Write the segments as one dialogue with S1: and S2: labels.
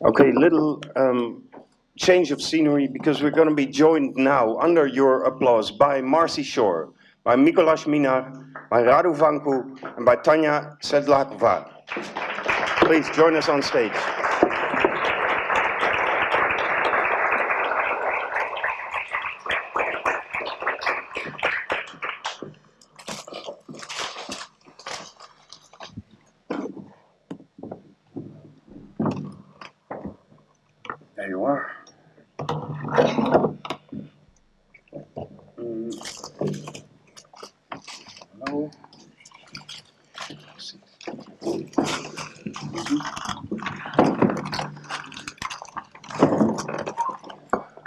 S1: Okay, little change of scenery because we're going to be joined now, under your applause, by Marcy Shore, by Mikolas Minar, by Radu Vanku, and by Tanya Sedlakova. Please join us on stage. There you are. Hello.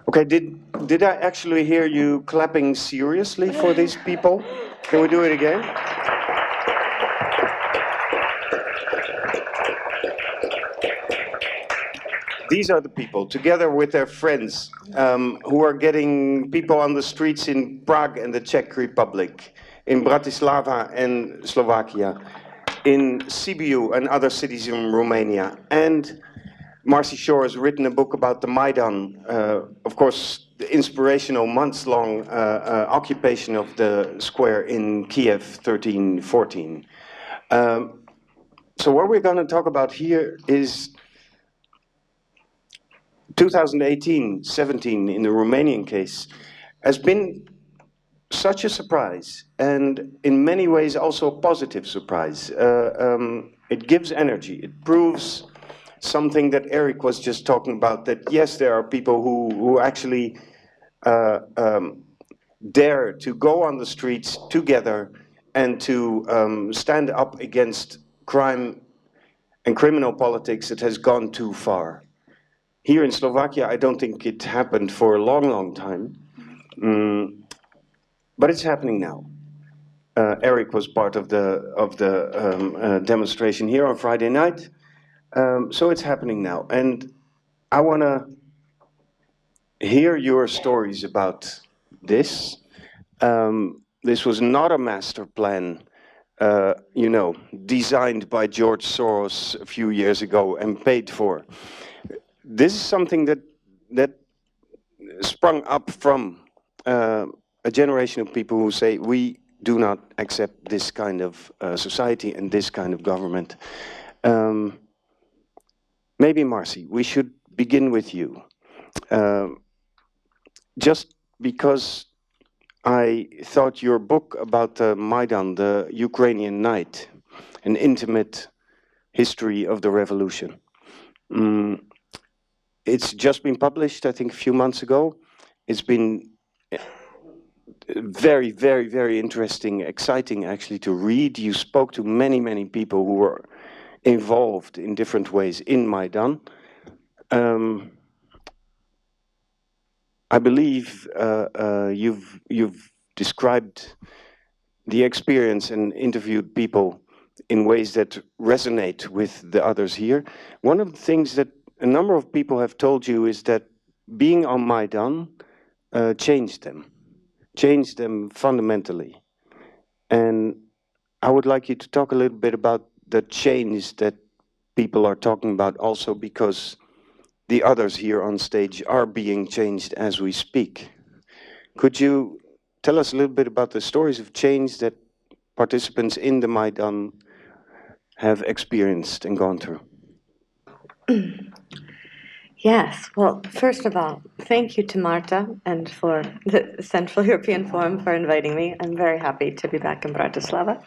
S1: Okay, did I actually hear you clapping seriously for these people? Can we do it again? These are the people, together with their friends, who are getting people on the streets in Prague and the Czech Republic, in Bratislava and Slovakia, in Sibiu and other cities in Romania. And Marcy Shore has written a book about the Maidan, of course, the inspirational months-long occupation of the square in Kiev 1314. So what we're going to talk about here is 2018-17 in the Romanian case has been such a surprise, and in many ways also a positive surprise. It gives energy. It proves something that Eric was just talking about, that yes, there are people who actually dare to go on the streets together and to stand up against crime and criminal politics that has gone too far. Here in Slovakia, I don't think it happened for a long, long time, but it's happening now. Eric was part of the demonstration here on Friday night, so it's happening now. And I want to hear your stories about this. This was not a master plan, designed by George Soros a few years ago and paid for. This is something that sprung up from a generation of people who say, we do not accept this kind of society and this kind of government. Maybe, Marcy, we should begin with you. Just because I thought your book about the Maidan, the Ukrainian night, an intimate history of the revolution, it's just been published, I think, a few months ago. It's been very, very, very interesting, exciting, actually, to read. You spoke to many, many people who were involved in different ways in Maidan. I believe you've described the experience and interviewed people in ways that resonate with the others here. One of the things that a number of people have told you is that being on Maidan changed them fundamentally. And I would like you to talk a little bit about the change that people are talking about, also because the others here on stage are being changed as we speak. Could you tell us a little bit about the stories of change that participants in the Maidan have experienced and gone through?
S2: Yes, well, first of all, thank you to Marta and for the Central European Forum for inviting me. I'm very happy to be back in Bratislava.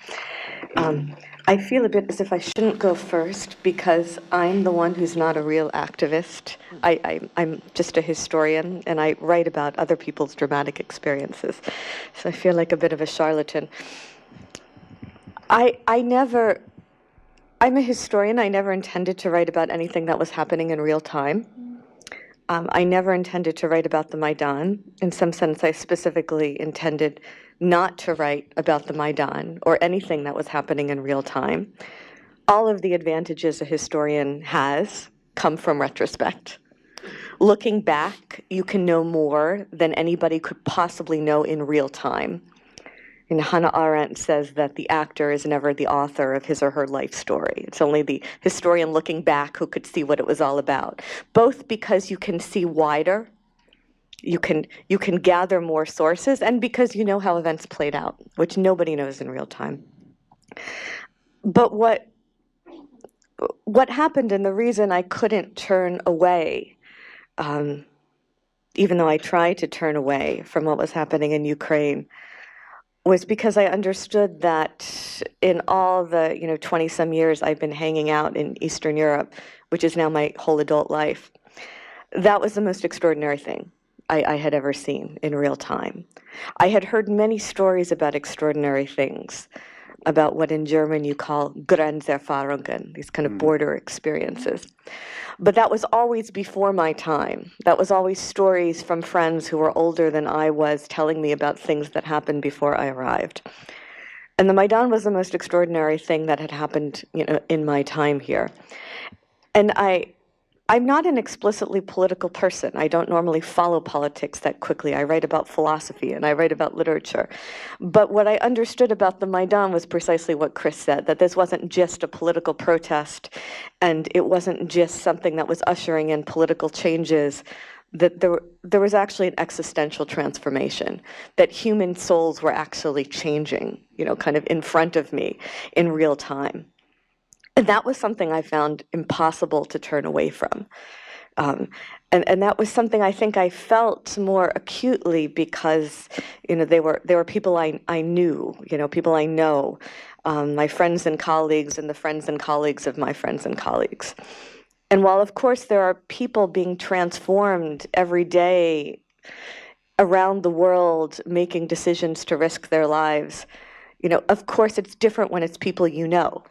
S2: I feel a bit as if I shouldn't go first because I'm the one who's not a real activist. I'm just a historian, and I write about other people's dramatic experiences. So I feel like a bit of a charlatan. I'm a historian. I never intended to write about anything that was happening in real time. I never intended to write about the Maidan. In some sense, I specifically intended not to write about the Maidan or anything that was happening in real time. All of the advantages a historian has come from retrospect. Looking back, you can know more than anybody could possibly know in real time. Hannah Arendt says that the actor is never the author of his or her life story. It's only the historian looking back who could see what it was all about, both because you can see wider, you can gather more sources, and because you know how events played out, which nobody knows in real time. But what happened, and the reason I couldn't turn away, even though I tried to turn away from what was happening in Ukraine, was because I understood that in all the 20-some years I've been hanging out in Eastern Europe, which is now my whole adult life, that was the most extraordinary thing I had ever seen in real time. I had heard many stories about extraordinary things, about what in German you call Grenzerfahrungen, these kind of border experiences. But that was always before my time. That was always stories from friends who were older than I was telling me about things that happened before I arrived. And the Maidan was the most extraordinary thing that had happened, in my time here. And I'm not an explicitly political person. I don't normally follow politics that quickly. I write about philosophy and I write about literature. But what I understood about the Maidan was precisely what Chris said, that this wasn't just a political protest and it wasn't just something that was ushering in political changes, that there was actually an existential transformation, that human souls were actually changing, kind of in front of me in real time. And that was something I found impossible to turn away from. And that was something I think I felt more acutely because, they were people I knew, people I know, my friends and colleagues and the friends and colleagues of my friends and colleagues. And while, of course, there are people being transformed every day around the world, making decisions to risk their lives, of course, it's different when it's people you know.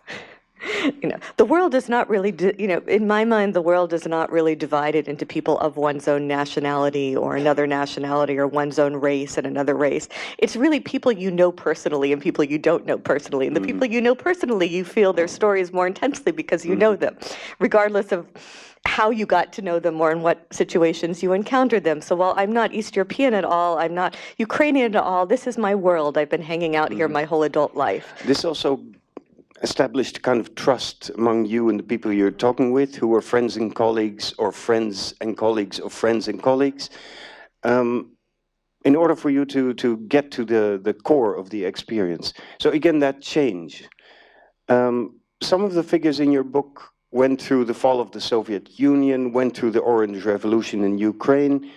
S2: The world is not really, in my mind, the world is not really divided into people of one's own nationality or another nationality or one's own race and another race. It's really people you know personally and people you don't know personally. And the people you know personally, you feel their stories more intensely because you know them, regardless of how you got to know them or in what situations you encountered them. So while I'm not East European at all, I'm not Ukrainian at all, this is my world. I've been hanging out here my whole adult life.
S1: This also established kind of trust among you and the people you're talking with, who are friends and colleagues, or friends and colleagues of friends and colleagues, in order for you to get to the core of the experience. So again, that change. Some of the figures in your book went through the fall of the Soviet Union, went through the Orange Revolution in Ukraine,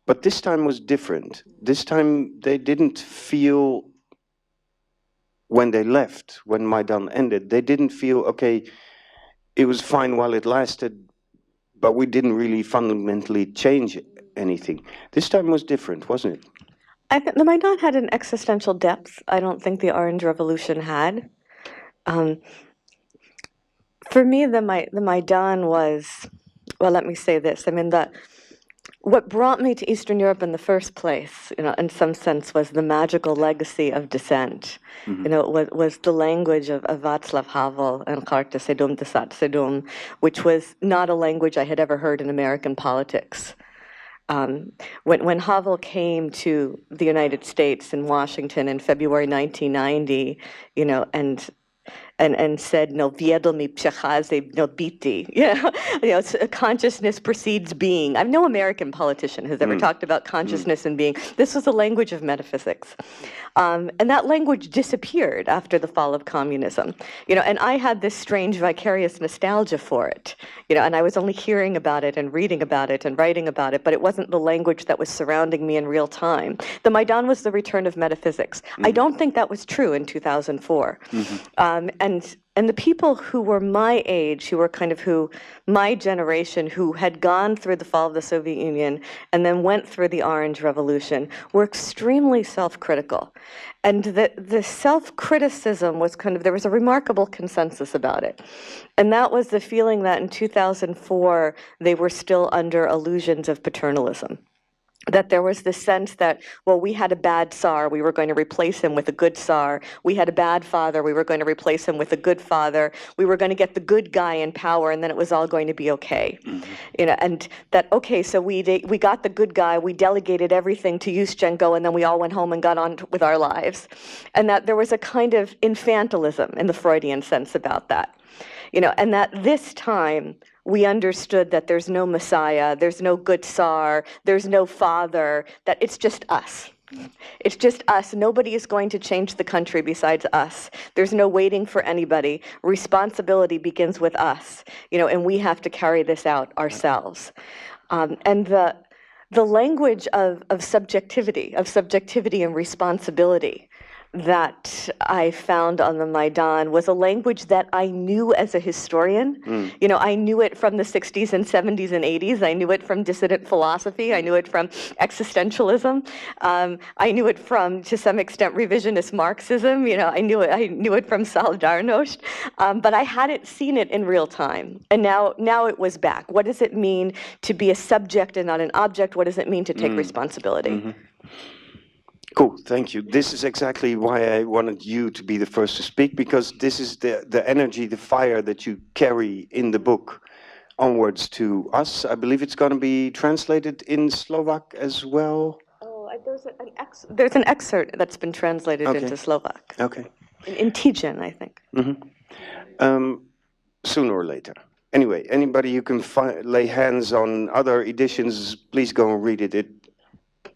S1: but this time was different. This time they didn't feel, when they left, when Maidan ended, they didn't feel, okay, it was fine while it lasted, but we didn't really fundamentally change anything. This time was different, wasn't it?
S2: I think the Maidan had an existential depth I don't think the Orange Revolution had. For me, the Maidan was, well, let me say this. I mean, what brought me to Eastern Europe in the first place, in some sense, was the magical legacy of dissent. Was the language of Václav Havel and Kártya Sedum Desat Sedum, which was not a language I had ever heard in American politics. When Havel came to the United States in Washington in February 1990, and said, no, viedel mi pshechaze no biti. Consciousness precedes being. I'm no American politician who's ever talked about consciousness and being. This was a language of metaphysics. And that language disappeared after the fall of communism. And I had this strange vicarious nostalgia for it. And I was only hearing about it and reading about it and writing about it, but it wasn't the language that was surrounding me in real time. The Maidan was the return of metaphysics. I don't think that was true in 2004. And the people who were my age, who were kind of my generation, who had gone through the fall of the Soviet Union and then went through the Orange Revolution, were extremely self-critical. And the self-criticism was there was a remarkable consensus about it. And that was the feeling that in 2004, they were still under illusions of paternalism. that there was this sense that, well, we had a bad Tsar, we were going to replace him with a good Tsar. We had a bad father, we were going to replace him with a good father. We were going to get the good guy in power, and then it was all going to be okay. You know, and that, okay, so we got the good guy, we delegated everything to Yushchenko, and then we all went home and got on with our lives. And that there was a kind of infantilism in the Freudian sense about that. You know, and that this time we understood that there's no Messiah, there's no good Tsar, there's no father, that it's just us. It's just us. Nobody is going to change the country besides us. There's no waiting for anybody. Responsibility begins with us, you know, and we have to carry this out ourselves. And the language of subjectivity and responsibility that I found on the Maidan was a language that I knew as a historian. You know, I knew it from the 60s and 70s and 80s. I knew it from dissident philosophy. I knew it from existentialism. I knew it from, to some extent, revisionist Marxism. You know, I knew it from Solidarność. But I hadn't seen it in real time. And now it was back. What does it mean to be a subject and not an object? What does it mean to take responsibility?
S1: Cool, thank you. This is exactly why I wanted you to be the first to speak, because this is the energy, the fire that you carry in the book onwards to us. I believe it's going to be translated in Slovak as well.
S2: Oh, there's an excerpt that's been translated into Slovak.
S1: Okay.
S2: In Tijan, I think.
S1: Sooner or later. Anyway, anybody you can lay hands on other editions, please go and read it.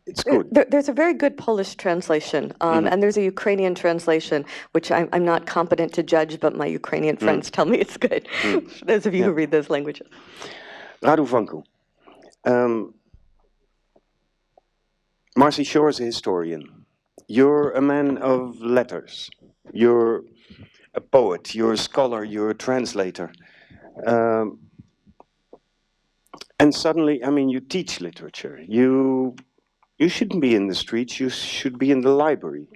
S1: It's good.
S2: There's a very good Polish translation, and there's a Ukrainian translation, which I'm not competent to judge, but my Ukrainian friends tell me it's good. For those of you who read those languages.
S1: Radu Vanku. Marcy Shore is a historian. You're a man of letters. You're a poet. You're a scholar. You're a translator. And suddenly, I mean, you teach literature. You shouldn't be in the streets, you should be in the library.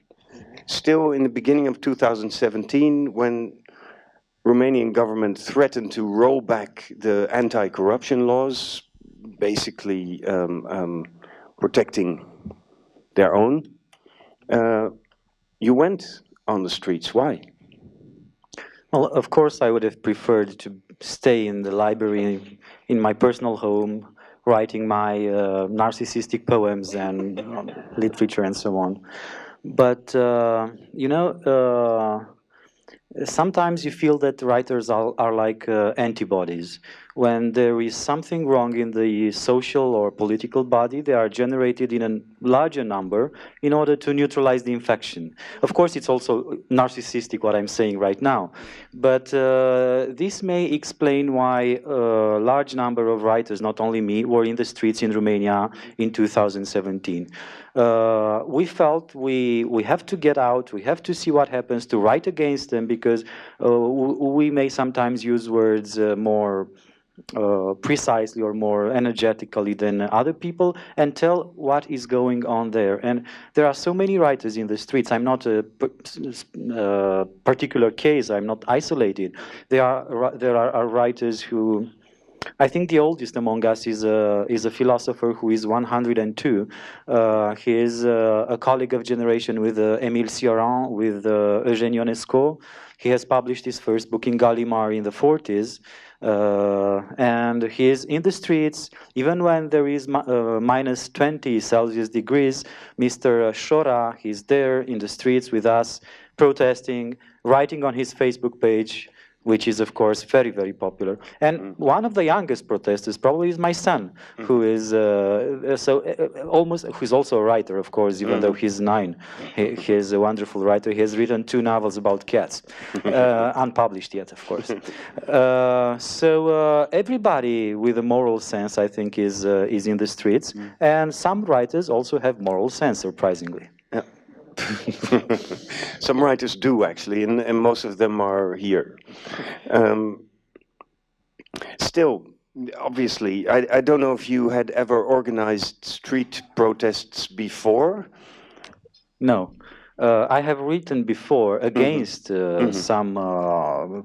S1: Still, in the beginning of 2017, when Romanian government threatened to roll back the anti-corruption laws, basically protecting their own, you went on the streets. Why?
S3: Well, of course, I would have preferred to stay in the library, in my personal home, writing my narcissistic poems and literature and so on. But, you know, sometimes you feel that writers are like antibodies. When there is something wrong in the social or political body, they are generated in a larger number in order to neutralize the infection. Of course, it's also narcissistic what I'm saying right now. But this may explain why a large number of writers, not only me, were in the streets in Romania in 2017. We felt we have to get out, we have to see what happens, to write against them, because we may sometimes use words more precisely or more energetically than other people, and tell what is going on there. And there are so many writers in the streets. I'm not a particular case, I'm not isolated. There are writers who, I think the oldest among us is a philosopher who is 102. He is a colleague of generation with Émile Cioran, with Eugène Ionesco. He has published his first book in Gallimard in the 40s. And he is in the streets, even when there is minus 20 Celsius degrees. Mr. Shora, he's there in the streets with us, protesting, writing on his Facebook page, which is, of course, very, very popular. And one of the youngest protesters probably is my son, who is who's also a writer, of course, even though he's 9. He is a wonderful writer. He has written 2 novels about cats, unpublished yet, of course. So everybody with a moral sense, I think, is in the streets. And some writers also have moral sense, surprisingly.
S1: Yeah. Some writers do, actually, and most of them are here. Still, obviously, I don't know if you had ever organized street protests before.
S3: No. I have written before against some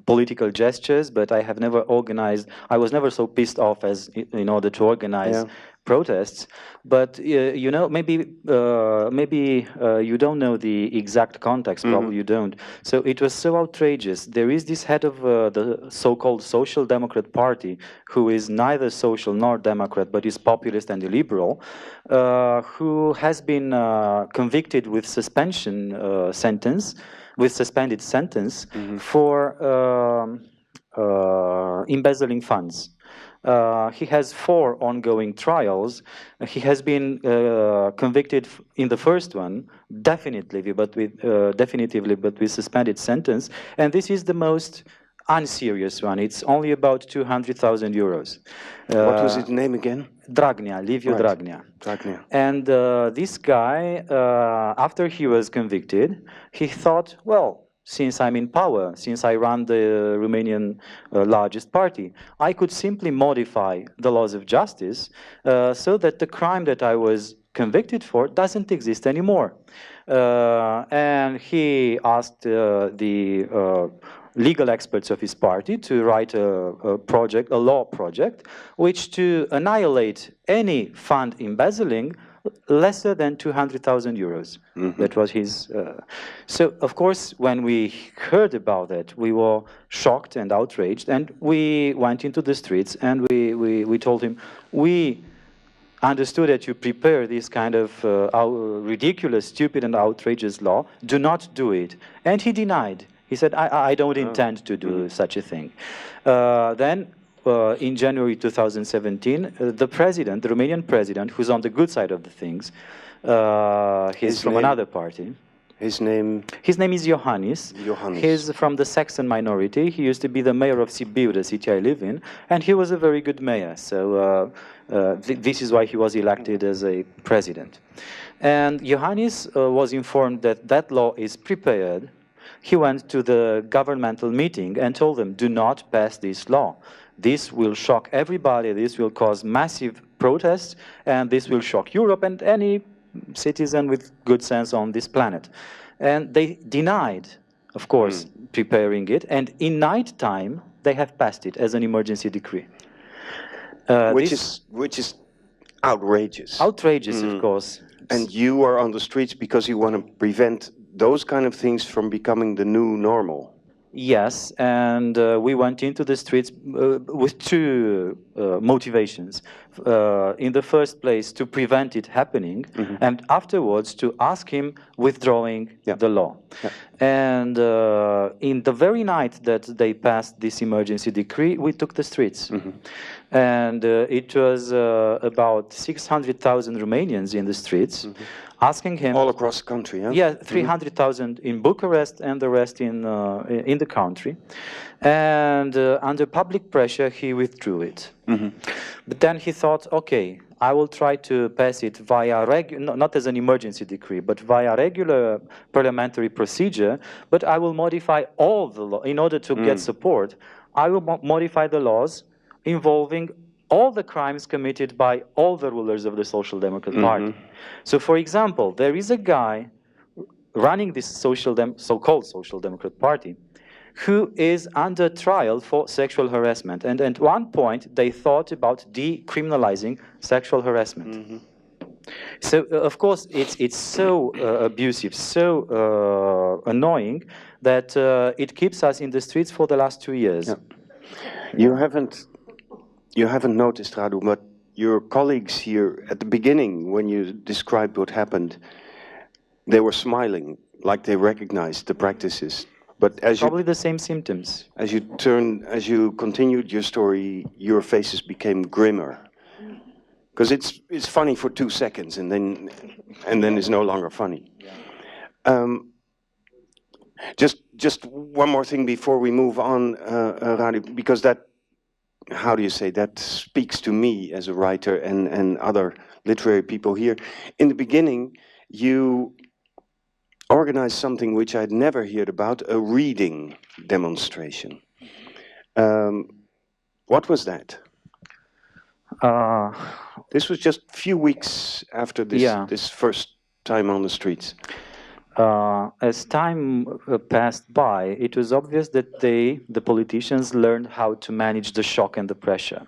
S3: political gestures, but I have never organized. I was never so pissed off as in order to organize protests. But you know, maybe you don't know the exact context. Probably you don't. So it was so outrageous. There is this head of the so-called Social Democrat Party, who is neither social nor Democrat, but is populist and illiberal, who has been convicted with suspended sentence for embezzling funds. He has 4 ongoing trials. He has been convicted in the first one, definitively, but with suspended sentence. And this is the most unserious one. It's only about 200,000 euros.
S1: What was his name again?
S3: Dragnia, Liviu
S1: Right.
S3: Dragnia.
S1: Dragnia.
S3: And this guy, after he was convicted, he thought, well, since I'm in power, since I run the Romanian largest party, I could simply modify the laws of justice so that the crime that I was convicted for doesn't exist anymore. And he asked the legal experts of his party to write a law project, which to annihilate any fund embezzling lesser than 200,000 euros. That was his. So, of course, when we heard about that, we were shocked and outraged, and we went into the streets and we told him, we understood that you prepare this kind of ridiculous, stupid, and outrageous law. Do not do it. And he denied. He said, I don't intend to do such a thing. Then, in January 2017, the president, the Romanian president, who's on the good side of the things, he's from another party.
S1: His name?
S3: His name is Iohannis.
S1: Iohannis.
S3: He's from the Saxon minority. He used to be the mayor of Sibiu, the city I live in, and he was a very good mayor. So this is why he was elected as a president. And Iohannis was informed that that law is prepared. He went to the governmental meeting and told them, do not pass this law. This will shock everybody, this will cause massive protests, and this will shock Europe and any citizen with good sense on this planet. And they denied, of course, preparing it, and in night time, they have passed it as an emergency decree.
S1: Which is outrageous.
S3: Outrageous, of course.
S1: And you are on the streets because you want to prevent those kind of things from becoming the new normal.
S3: Yes, and we went into the streets with 2 motivations. In the first place, to prevent it happening, and afterwards to ask him withdrawing the law. And in the very night that they passed this emergency decree, we took the streets. And it was about 600,000 Romanians in the streets, asking him...
S1: All across the country, yeah?
S3: Yeah, 300,000 in Bucharest and the rest in the country. And under public pressure, he withdrew it. But then he thought, okay, I will try to pass it via, not as an emergency decree, but via regular parliamentary procedure, but I will modify all the law, in order to get support, I will modify the laws involving all the crimes committed by all the rulers of the Social Democrat Party. So, for example, there is a guy running this so-called Social Democrat Party who is under trial for sexual harassment. And at one point, they thought about decriminalizing sexual harassment. So, of course, it's so abusive, so annoying, that it keeps us in the streets for the last 2 years.
S1: Yeah. You haven't noticed, Radu, but your colleagues here at the beginning, when you described what happened, they were smiling, like they recognized the practices. But as
S3: probably the same symptoms.
S1: As you continued your story, your faces became grimmer. Because it's funny for 2 seconds, and then it's no longer funny. Just one more thing before we move on, Radu, because that, how do you say, that speaks to me as a writer and other literary people here. In the beginning, you organized something which I'd never heard about, a reading demonstration. What was that? This was just a few weeks after this first time on the streets.
S3: As time passed by, it was obvious that the politicians, learned how to manage the shock and the pressure.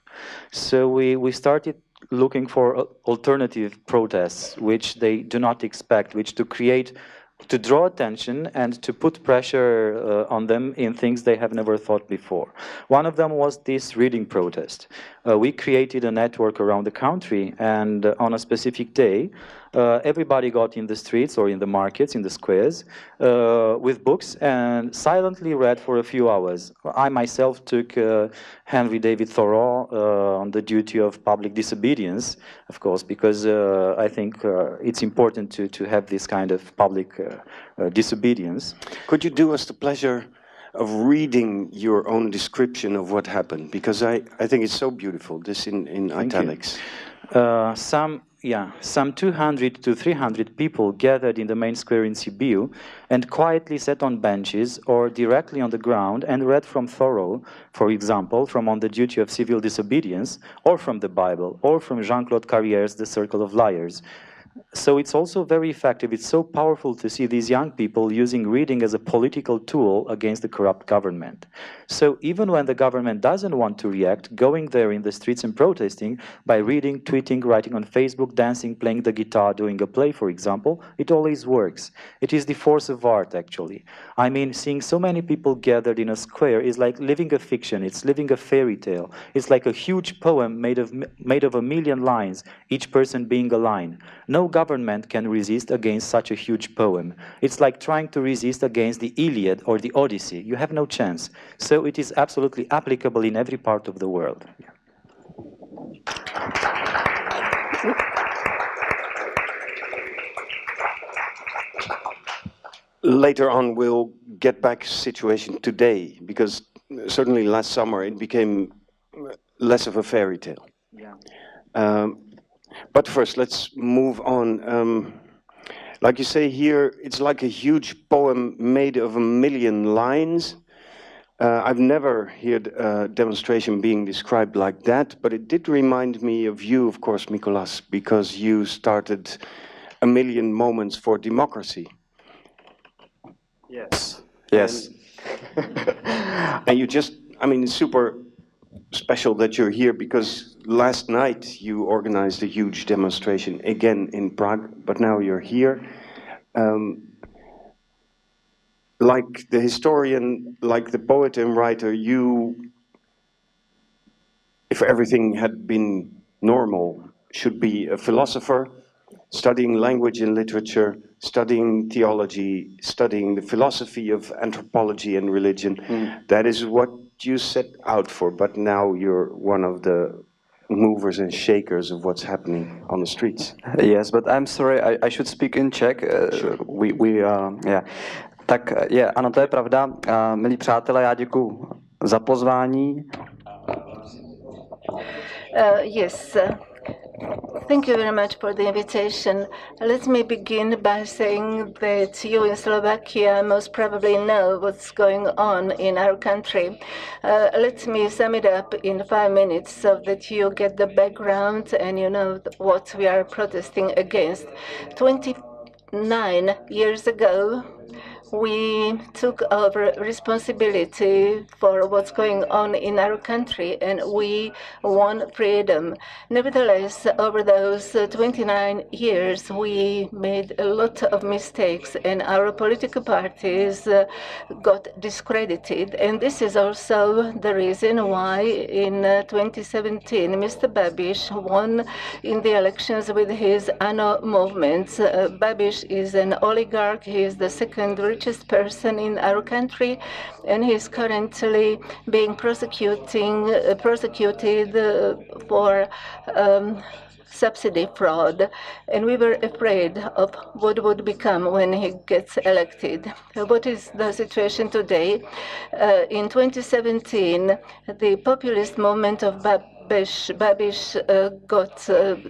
S3: So we started looking for alternative protests, which they do not expect, which to draw attention and to put pressure on them in things they have never thought before. One of them was this reading protest. We created a network around the country, and on a specific day, everybody got in the streets or in the markets, in the squares, with books and silently read for a few hours. I myself took Henry David Thoreau on the duty of public disobedience, of course, because I think it's important to have this kind of public disobedience.
S1: Could you do us the pleasure of reading your own description of what happened? Because I think it's so beautiful, this in italics.
S3: Some 200 to 300 people gathered in the main square in Sibiu and quietly sat on benches or directly on the ground and read from Thoreau, for example, from On the Duty of Civil Disobedience, or from the Bible, or from Jean-Claude Carrier's The Circle of Liars. So it's also very effective. It's so powerful to see these young people using reading as a political tool against the corrupt government. So even when the government doesn't want to react, going there in the streets and protesting by reading, tweeting, writing on Facebook, dancing, playing the guitar, doing a play, for example, it always works. It is the force of art, actually. I mean, seeing so many people gathered in a square is like living a fiction. It's living a fairy tale. It's like a huge poem made of a million lines, each person being a line. No government can resist against such a huge poem. It's like trying to resist against the Iliad or the Odyssey. You have no chance. So it is absolutely applicable in every part of the world.
S1: Later on, we'll get back to the situation today, because certainly last summer it became less of a fairy tale. Yeah. But first, let's move on. Like you say here, it's like a huge poem made of a million lines. I've never heard a demonstration being described like that, but it did remind me of you, of course, Mikolas, because you started A Million Moments for Democracy.
S3: Yes. Yes.
S1: And you just, I mean, it's super special that you're here, because last night you organized a huge demonstration again in Prague, but now you're here. Like the historian, like the poet and writer, you, if everything had been normal, should be a philosopher, studying language and literature, studying theology, studying the philosophy of anthropology and religion. That is what you set out for, but now you're one of the movers and shakers of what's happening on the streets.
S4: Yes, but I'm sorry, I should speak in Czech.
S1: Sure.
S4: Yeah. Tak je, ano, to je pravda. Milí přátelé, já děkuju za pozvání.
S5: Yes. Thank you very much for the invitation. Let me begin by saying that you in Slovakia most probably know what's going on in our country. Let me sum it up in 5 minutes so that you get the background and you know what we are protesting against. 29 years ago, we took over responsibility for what's going on in our country, and we won freedom. Nevertheless, over those 29 years, we made a lot of mistakes, and our political parties got discredited. And this is also the reason why in 2017, Mr. Babiš won in the elections with his ANO movement. Babiš is an oligarch. He is the second richest person in our country, and he is currently being prosecuted for subsidy fraud, and we were afraid of what would become when he gets elected. What is the situation today? In 2017, the populist movement of Babiš got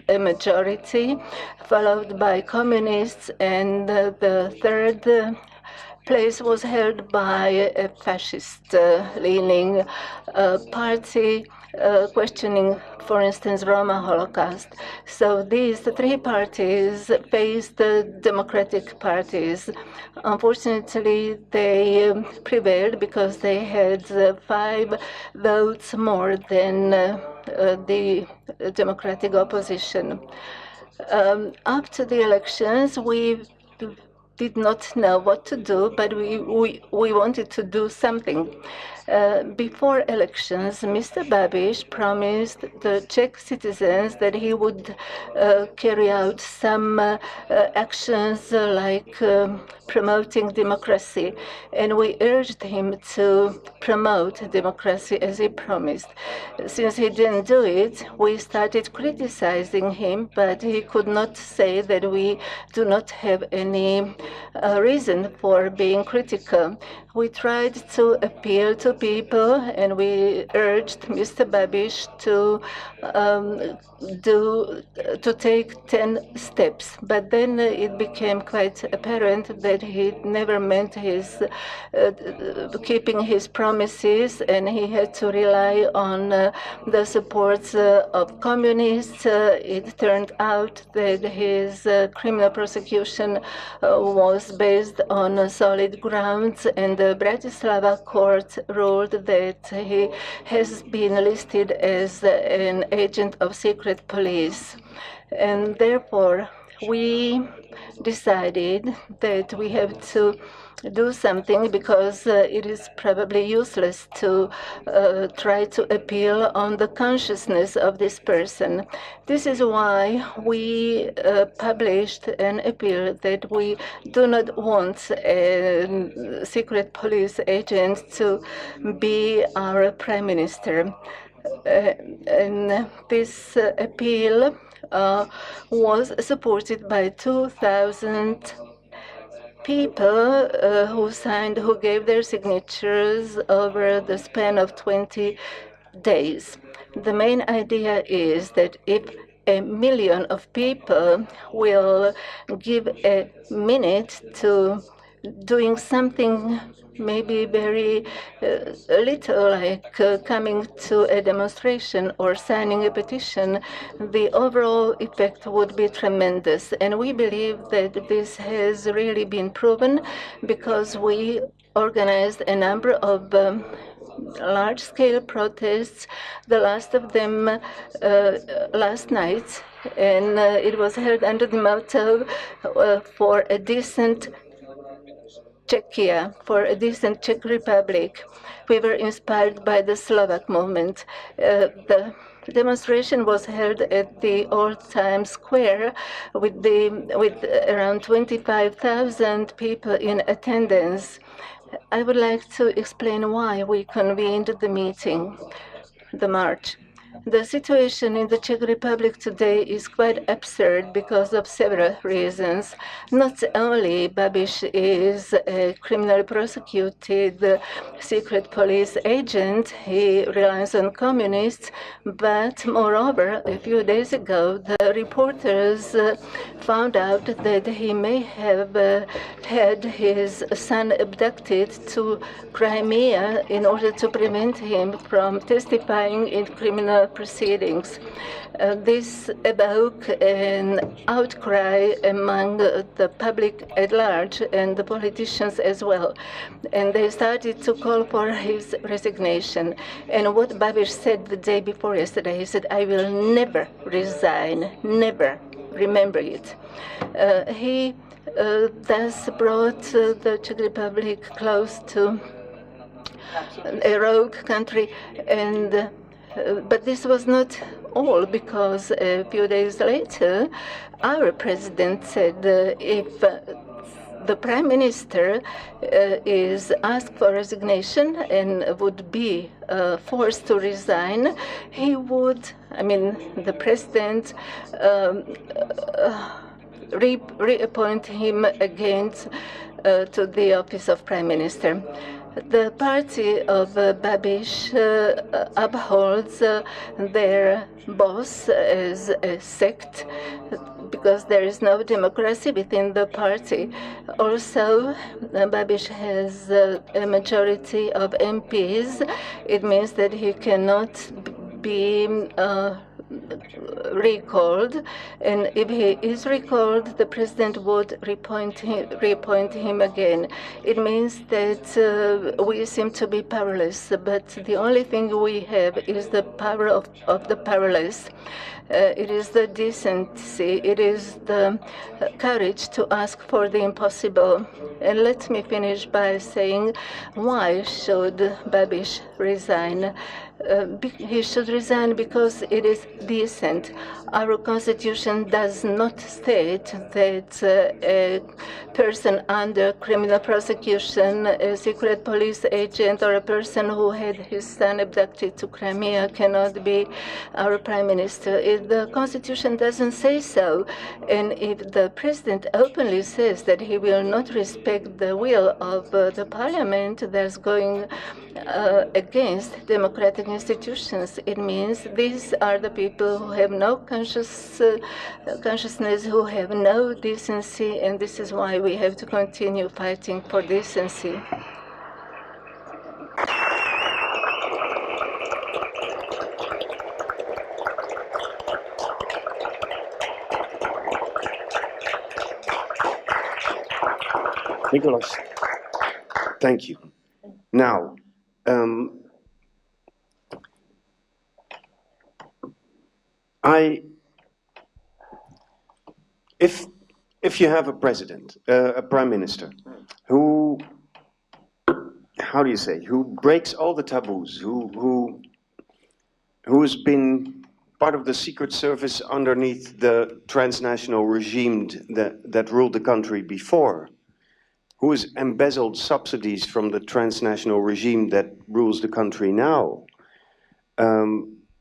S5: a majority, followed by communists, and the third place was held by a fascist-leaning party questioning, for instance, Roma Holocaust. So these three parties faced the democratic parties. Unfortunately, they prevailed because they had 5 votes more than the democratic opposition. After the elections, we did not know what to do, but we wanted to do something. Before elections, Mr. Babiš promised the Czech citizens that he would carry out some actions like promoting democracy, and we urged him to promote democracy as he promised. Since he didn't do it, we started criticizing him, but he could not say that we do not have any reason for being critical. We tried to appeal to people, and we urged Mr. Babiš to take 10 steps. But then it became quite apparent that he never meant his keeping his promises, and he had to rely on the support of communists. It turned out that his criminal prosecution was based on solid grounds, and the Bratislava court ruled that he has been listed as an agent of secret police. And therefore, we decided that we have to do something, because it is probably useless to try to appeal on the consciousness of this person. This is why we published an appeal that we do not want a secret police agent to be our prime minister. And this appeal was supported by 2,000 people who gave their signatures over the span of 20 days. The main idea is that if 1 million of people will give a minute to doing something maybe very little, like coming to a demonstration or signing a petition, the overall effect would be tremendous. And we believe that this has really been proven, because we organized a number of large-scale protests, the last of them last night, and it was held under the motto for a decent Czechia, for a decent Czech Republic. We were inspired by the Slovak movement. The demonstration was held at the Old Times Square with around 25,000 people in attendance. I would like to explain why we convened the meeting, the march. The situation in the Czech Republic today is quite absurd because of several reasons. Not only Babiš is a criminally prosecuted secret police agent, he relies on communists, but moreover, a few days ago, the reporters found out that he may have had his son abducted to Crimea in order to prevent him from testifying in criminal proceedings. This evoked an outcry among the public at large and the politicians as well. And they started to call for his resignation. And what Babiš said the day before yesterday, he said, "I will never resign, never." Remember it. He thus brought the Czech Republic close to a rogue country, and but this was not all, because a few days later, our president said if the prime minister is asked for resignation and would be forced to resign, he would, the president reappoint him again to the office of prime minister. The party of Babiš upholds their boss as a sect, because there is no democracy within the party. Also, Babiš has a majority of MPs. It means that he cannot be recalled, and if he is recalled, the president would reappoint him again. It means that we seem to be powerless, but the only thing we have is the power of the powerless. It is the decency, it is the courage to ask for the impossible. And let me finish by saying, why should Babiš resign? He should resign because it is decent. Our constitution does not state that a person under criminal prosecution, a secret police agent, or a person who had his son abducted to Crimea cannot be our prime minister. If the constitution doesn't say so, and if the president openly says that he will not respect the will of the parliament, that's going against democratic institutions. It means these are the people who have no consciousness, who have no decency, and this is why we have to continue fighting for decency.
S1: Nicholas, thank you. Now, if you have a president, a prime minister, who, how do you say, who breaks all the taboos, who's been part of the secret service underneath the transnational regime that ruled the country before, who has embezzled subsidies from the transnational regime that rules the country now.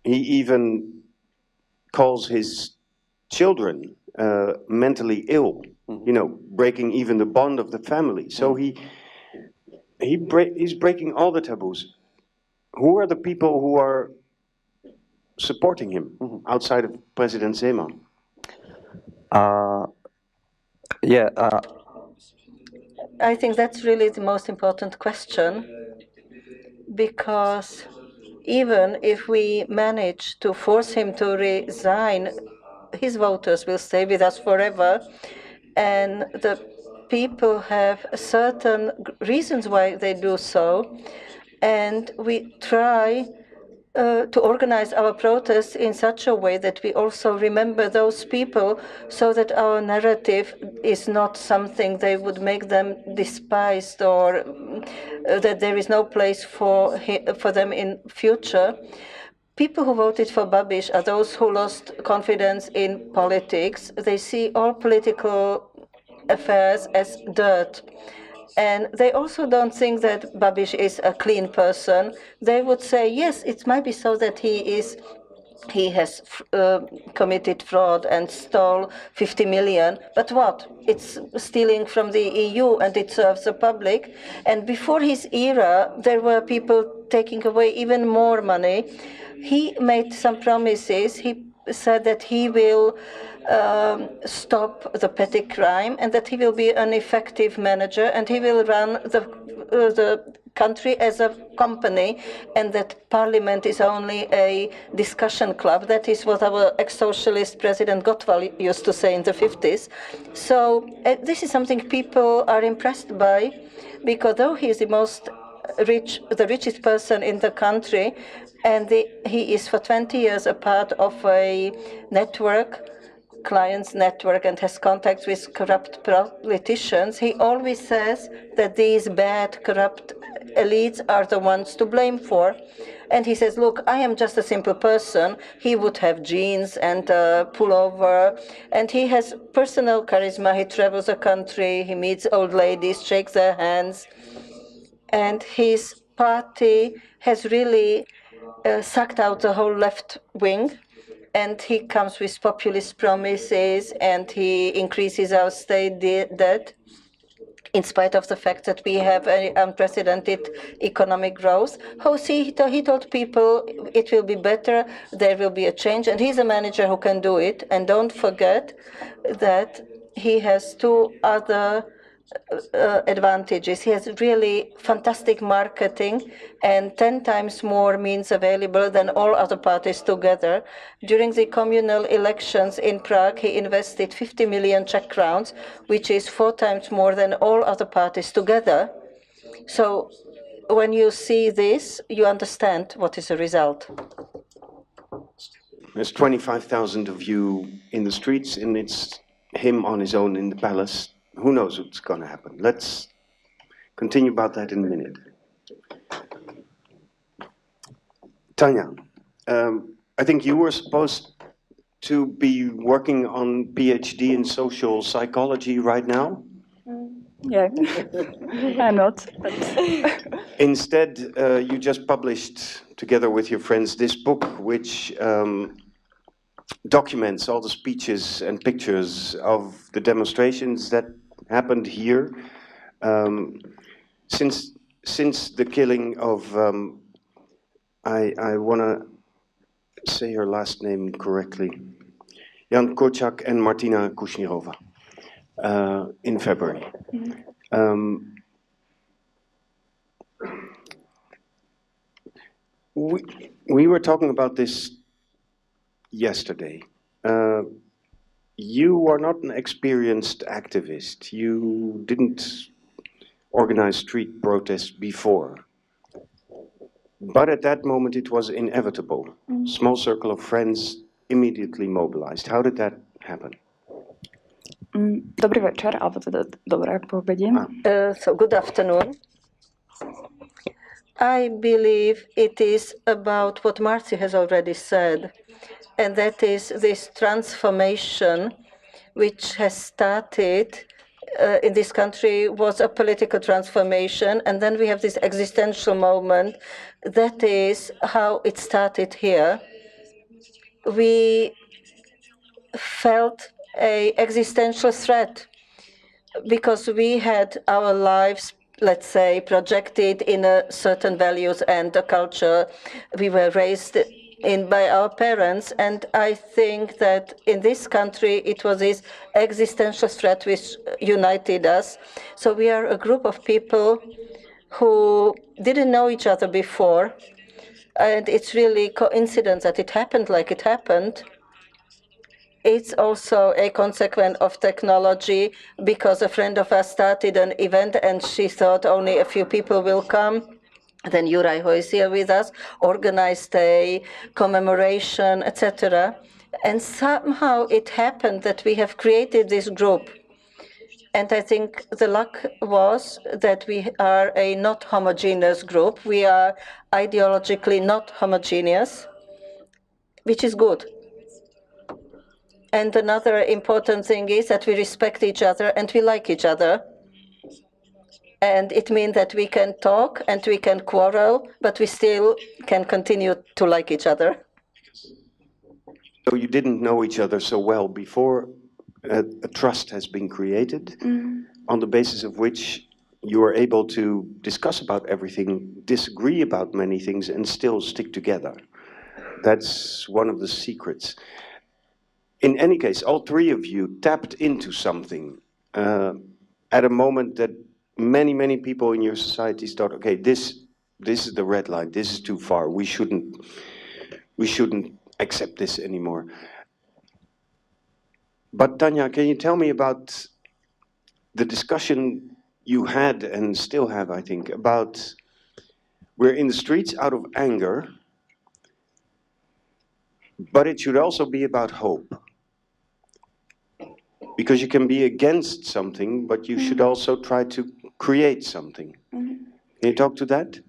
S1: He even calls his children mentally ill, breaking even the bond of the family. So he's breaking all the taboos. Who are the people who are supporting him outside of President Zeman?
S6: I think that's really the most important question, because even if we manage to force him to resign, his voters will stay with us forever, and the people have certain reasons why they do so, and we try to organize our protests in such a way that we also remember those people, so that our narrative is not something they would make them despised, or that there is no place for them in future. People who voted for Babiš are those who lost confidence in politics. They see all political affairs as dirt. And they also don't think that Babiš is a clean person. They would say, yes, it might be so that he has committed fraud and stole 50 million, but what? It's stealing from the EU and it serves the public. And before his era, there were people taking away even more money. He made some promises. He said that he will stop the petty crime, and that he will be an effective manager, and he will run the country as a company, and that parliament is only a discussion club. That is what our ex-socialist President Gottwald used to say in the 50s. So this is something people are impressed by, because though he is the richest person in the country, and he is for 20 years a part of a clients network, and has contacts with corrupt politicians, he always says that these bad, corrupt elites are the ones to blame for. And he says, look, I am just a simple person. He would have jeans and pullover, and he has personal charisma. He travels the country, he meets old ladies, shakes their hands, and his party has really sucked out the whole left wing, and he comes with populist promises, and he increases our state debt, in spite of the fact that we have an unprecedented economic growth. He told people it will be better, there will be a change, and he's a manager who can do it. And don't forget that he has two other advantages. He has really fantastic marketing and 10 times more means available than all other parties together. During the communal elections in Prague, he invested 50 million Czech crowns, which is 4 times more than all other parties together. So when you see this, you understand what is the result.
S1: There's 25,000 of you in the streets, and it's him on his own in the palace. Who knows what's going to happen? Let's continue about that in a minute. Tanya, I think you were supposed to be working on PhD in social psychology right now.
S7: Yeah, I'm not. But
S1: Instead, you just published, together with your friends, this book, which documents all the speeches and pictures of the demonstrations that happened here since the killing of I want to say her last name correctly, Jan Kočak and Martina Kushnirova in February. We were talking about this yesterday. You are not an experienced activist. You didn't organize street protests before. But at that moment it was inevitable. Small circle of friends immediately mobilized. How did that happen?
S7: Dobrý večer, alebo teda dobré poobede.
S6: So good afternoon. I believe it is about what Marci has already said, and that is this transformation which has started in this country was a political transformation, and then we have this existential moment. That is how it started here. We felt an existential threat because we had our lives, let's say, projected in a certain values and a culture we were raised in by our parents. And I think that in this country, it was this existential threat which united us. So we are a group of people who didn't know each other before. And it's really coincidence that it happened like it happened. It's also a consequence of technology because a friend of us started an event and she thought only a few people will come. Then Juraj, who is here with us, organized a commemoration, etc. And somehow it happened that we have created this group. And I think the luck was that we are a not homogeneous group. We are ideologically not homogeneous, which is good. And another important thing is that we respect each other and we like each other. And it means that we can talk and we can quarrel, but we still can continue to like each other.
S1: So you didn't know each other so well before. A trust has been created on the basis of which you are able to discuss about everything, disagree about many things, and still stick together. That's one of the secrets. In any case, all three of you tapped into something at a moment that many people in your societies thought, okay, this is the red line, this is too far, we shouldn't accept this anymore. But Tanya, can you tell me about the discussion you had and still have, I think, about we're in the streets out of anger, but it should also be about hope. Because you can be against something, but you should also try to create something. Can you talk to that?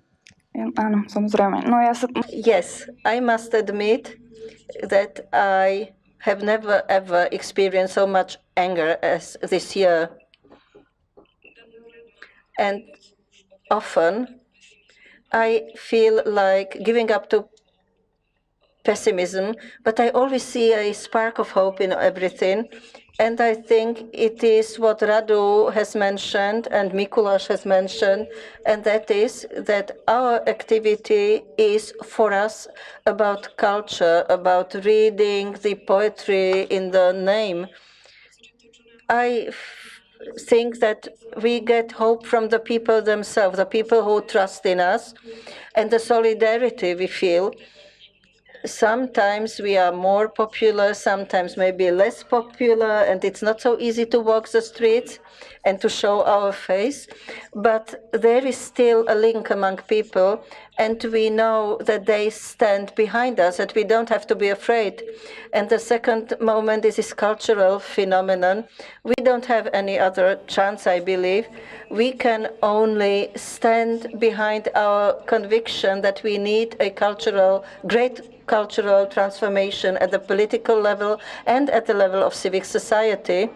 S7: Áno, samozrejme. No ja sa...
S6: Yes, I must admit that I have never ever experienced so much anger as this year. And often I feel like giving up to pessimism, but I always see a spark of hope in everything. And I think it is what Radu has mentioned and Mikuláš has mentioned, and that is that our activity is for us about culture, about reading the poetry in the name. I think that we get hope from the people themselves, the people who trust in us, and the solidarity we feel. Sometimes we are more popular, sometimes maybe less popular, and it's not so easy to walk the streets and to show our face. But there is still a link among people, and we know that they stand behind us, that we don't have to be afraid. And the second moment is this cultural phenomenon. We don't have any other chance, I believe. We can only stand behind our conviction that we need a great cultural transformation at the political level and at the level of civic society.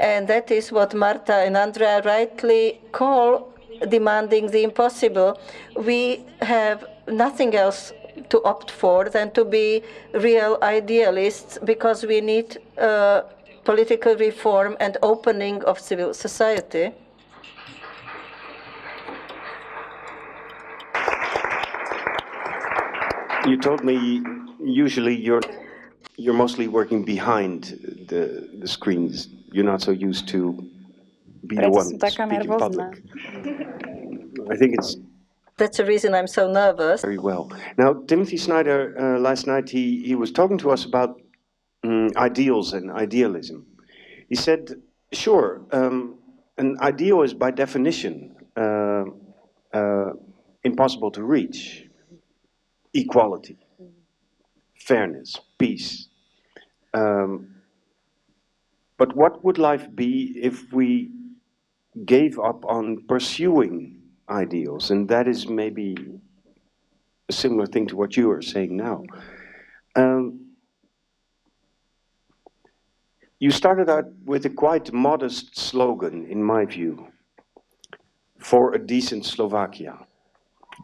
S6: And that is what Marta and Andrea rightly call demanding the impossible. We have nothing else to opt for than to be real idealists, because we need political reform and opening of civil society.
S1: You told me usually you're mostly working behind the screens. You're not so used to be the
S7: Preto
S1: one
S7: som taká
S1: speaking in
S7: nervózna.
S1: public. I think it's
S6: That's the reason I'm so nervous.
S1: very well. Now, Timothy Snyder, last night, he was talking to us about ideals and idealism. He said, sure, an ideal is by definition impossible to reach. Equality, fairness, peace. But what would life be if we gave up on pursuing ideals? And that is maybe a similar thing to what you are saying now. You started out with a quite modest slogan, in my view, for a decent Slovakia.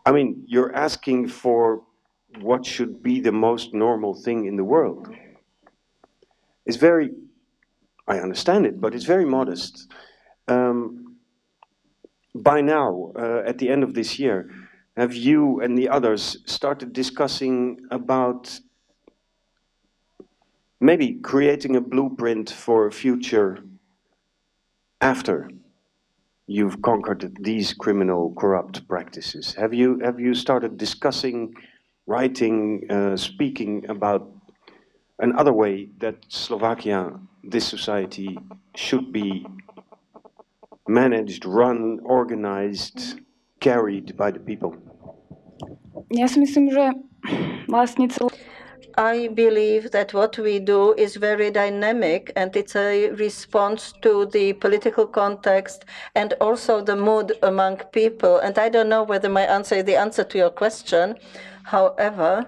S1: I mean, you're asking for what should be the most normal thing in the world. It's very, I understand it, but it's very modest. By now, at the end of this year, have you and the others started discussing about maybe creating a blueprint for a future after you've conquered these criminal, corrupt practices? Have you started discussing, writing, speaking about another way that Slovakia, this society, should be managed, run, organized, carried by the people?
S7: Ja si myslím, že vlastne celú
S6: I believe that what we do is very dynamic, and it's a response to the political context and also the mood among people. And I don't know whether my answer is the answer to your question. However,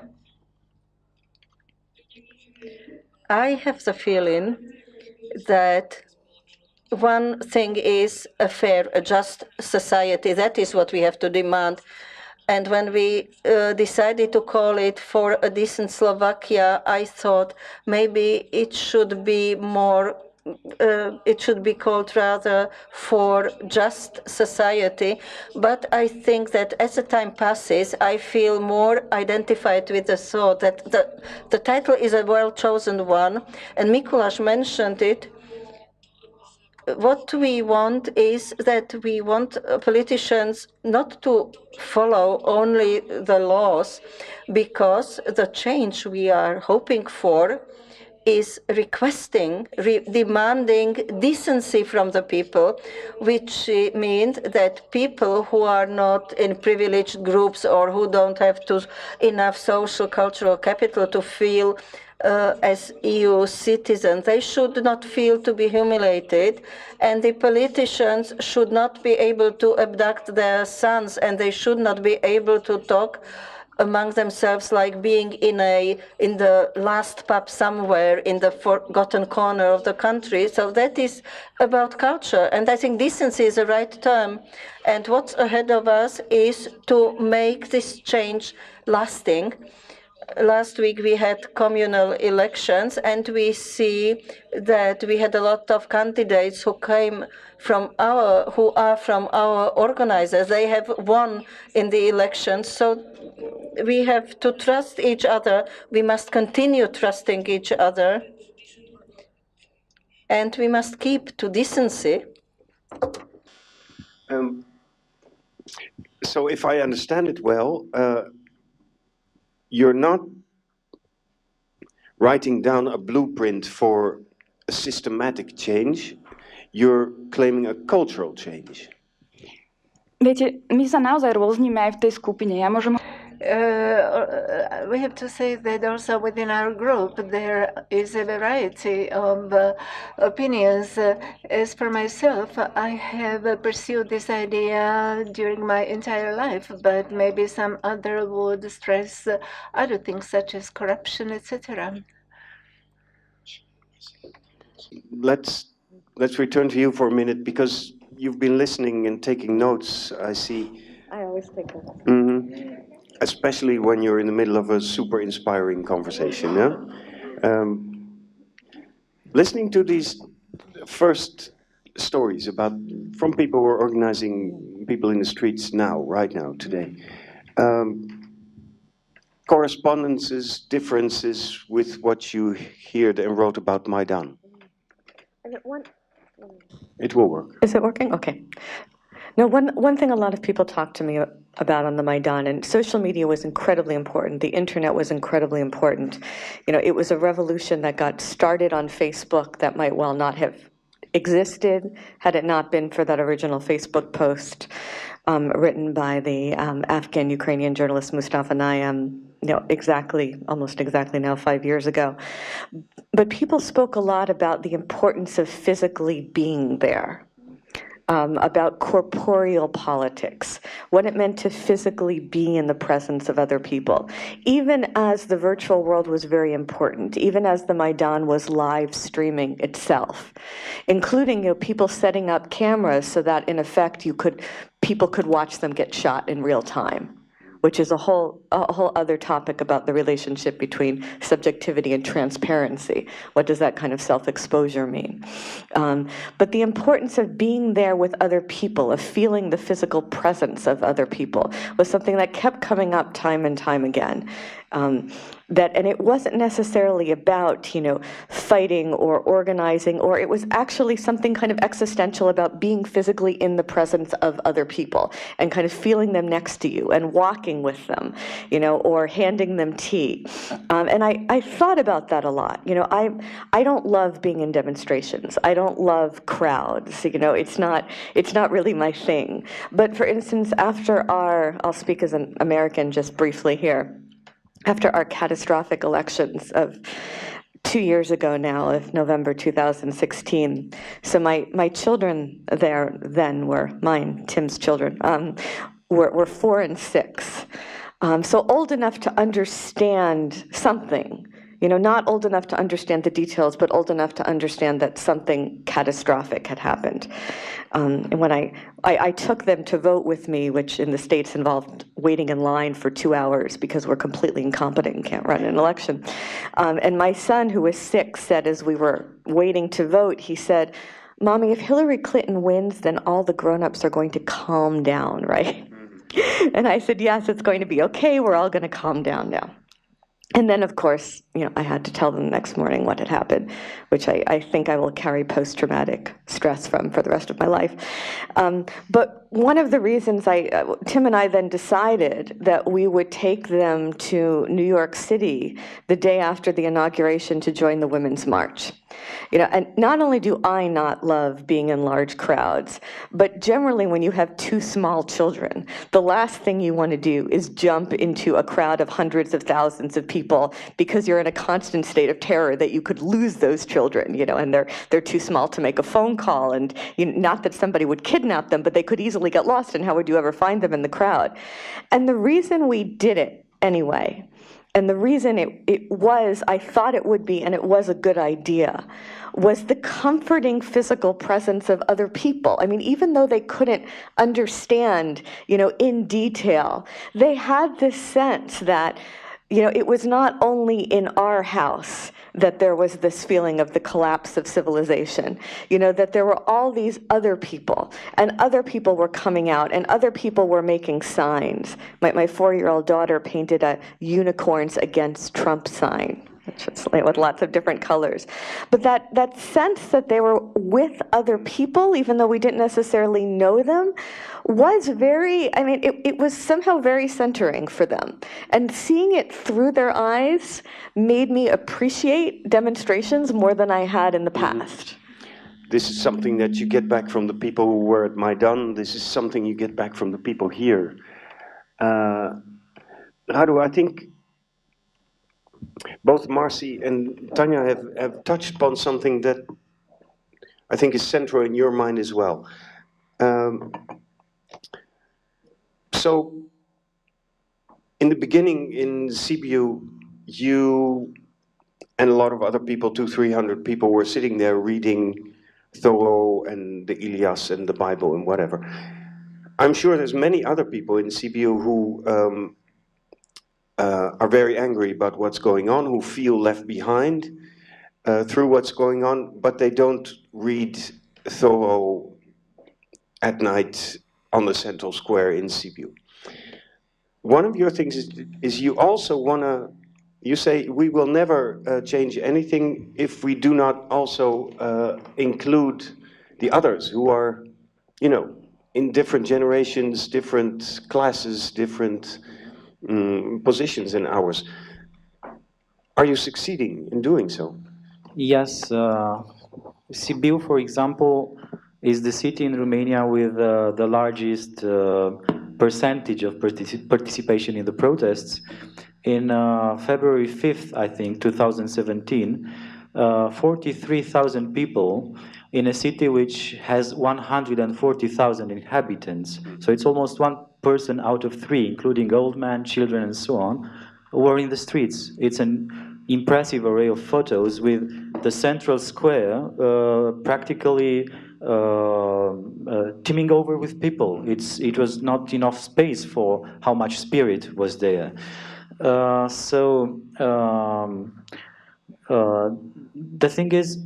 S6: I have the feeling that one thing is a fair, a just society. That is what we have to demand. And when we decided to call it For a Decent Slovakia, I thought maybe it should be more, it should be called rather For Just Society. But I think that as the time passes, I feel more identified with the thought that the title is a well-chosen one, and Mikuláš mentioned it. What we want is that we want politicians not to follow only the laws, because the change we are hoping for is demanding decency from the people, which means that people who are not in privileged groups or who don't have enough social cultural capital to feel as EU citizens, they should not feel to be humiliated, and the politicians should not be able to abduct their sons, and they should not be able to talk among themselves like being in the last pub somewhere in the forgotten corner of the country. So that is about culture, and I think decency is the right term. And what's ahead of us is to make this change lasting. Last week we had communal elections, and we see that we had a lot of candidates who are from our organizers. They have won in the elections, so we have to trust each other. We must continue trusting each other, and we must keep to decency.
S1: Um, so if I understand it well, you're not writing down a blueprint for a systematic change, you're claiming a cultural change.
S7: Viete, my sa naozaj rôznime aj v tej skupine. Ja môžem
S5: We have to say that also within our group there is a variety of opinions. As for myself, I have pursued this idea during my entire life, but maybe some other would stress other things such as corruption, etc.
S1: Let's return to you for a minute because you've been listening and taking notes, I see.
S2: I always take that.
S1: Especially when you're in the middle of a super inspiring conversation. Yeah? Listening to these first stories from people who are organizing people in the streets now, right now, today. Correspondences, differences with what you heard and wrote about Maidan. It will work.
S2: Is it working? Okay. Now, one thing a lot of people talk to me about on the Maidan, and social media was incredibly important. The internet was incredibly important. You know, it was a revolution that got started on Facebook that might well not have existed had it not been for that original Facebook post written by the Afghan-Ukrainian journalist Mustafa Nayyem, almost exactly now 5 years ago. But people spoke a lot about the importance of physically being there. About corporeal politics, what it meant to physically be in the presence of other people. Even as the virtual world was very important, even as the Maidan was live streaming itself, including people setting up cameras so that in effect people could watch them get shot in real time, which is a whole other topic about the relationship between subjectivity and transparency. What does that kind of self-exposure mean? But the importance of being there with other people, of feeling the physical presence of other people, was something that kept coming up time and time again. And it wasn't necessarily about, fighting or organizing, or it was actually something kind of existential about being physically in the presence of other people and kind of feeling them next to you and walking with them, or handing them tea. And I thought about that a lot. I don't love being in demonstrations. I don't love crowds. It's not really my thing. But for instance, I'll speak as an American just briefly here. After our catastrophic elections of 2 years ago now, of November 2016, so my children Tim's children, were 4 and 6, so old enough to understand something. Not old enough to understand the details, but old enough to understand that something catastrophic had happened. And when I took them to vote with me, which in the States involved waiting in line for 2 hours because we're completely incompetent and can't run an election. And my son, who was 6, said as we were waiting to vote, he said, "Mommy, if Hillary Clinton wins, then all the grown-ups are going to calm down, right?" And I said, "Yes, it's going to be okay. We're all going to calm down now." And then, of course, I had to tell them the next morning what had happened, which I think I will carry post-traumatic stress from for the rest of my life. But one of the reasons Tim and I then decided that we would take them to New York City the day after the inauguration to join the Women's March. And not only do I not love being in large crowds, but generally when you have 2 small children, the last thing you want to do is jump into a crowd of hundreds of thousands of people because you're in a constant state of terror that you could lose those children, and they're too small to make a phone call, and not that somebody would kidnap them, but they could easily get lost, and how would you ever find them in the crowd? And the reason we did it anyway, and the reason I thought it would be, and it was a good idea, was the comforting physical presence of other people. I mean, even though they couldn't understand, in detail, they had this sense that, it was not only in our house that there was this feeling of the collapse of civilization, that there were all these other people, and other people were coming out, and other people were making signs. My 4-year-old daughter painted a unicorns against Trump sign. just like with lots of different colors. But that sense that they were with other people, even though we didn't necessarily know them, was very, I mean, it was somehow very centering for them. And seeing it through their eyes made me appreciate demonstrations more than I had in the past.
S1: This is something that you get back from the people who were at Maidan. This is something you get back from the people here. Radu, I think both Marcy and Tanya have touched upon something that I think is central in your mind as well. So, in the beginning in Sibiu, you and a lot of other people, 200-300 people, were sitting there reading Thoreau and the Ilias and the Bible and whatever. I'm sure there's many other people in Sibiu who are very angry about what's going on, who feel left behind through what's going on, but they don't read Thoreau at night on the central square in Sibiu. One of your things is you also want to, you say we will never change anything if we do not also include the others who are, you know, in different generations, different classes, different positions than ours. Are you succeeding in doing so?
S3: Yes, Sibiu, for example, is the city in Romania with the largest percentage of participation in the protests. In February 5th, I think, 2017, 43,000 people in a city which has 140,000 inhabitants. So it's almost one person out of three, including old men, children, and so on, were in the streets. It's an impressive array of photos with the central square practically teeming over with people. It was not enough space for how much spirit was there. The thing is,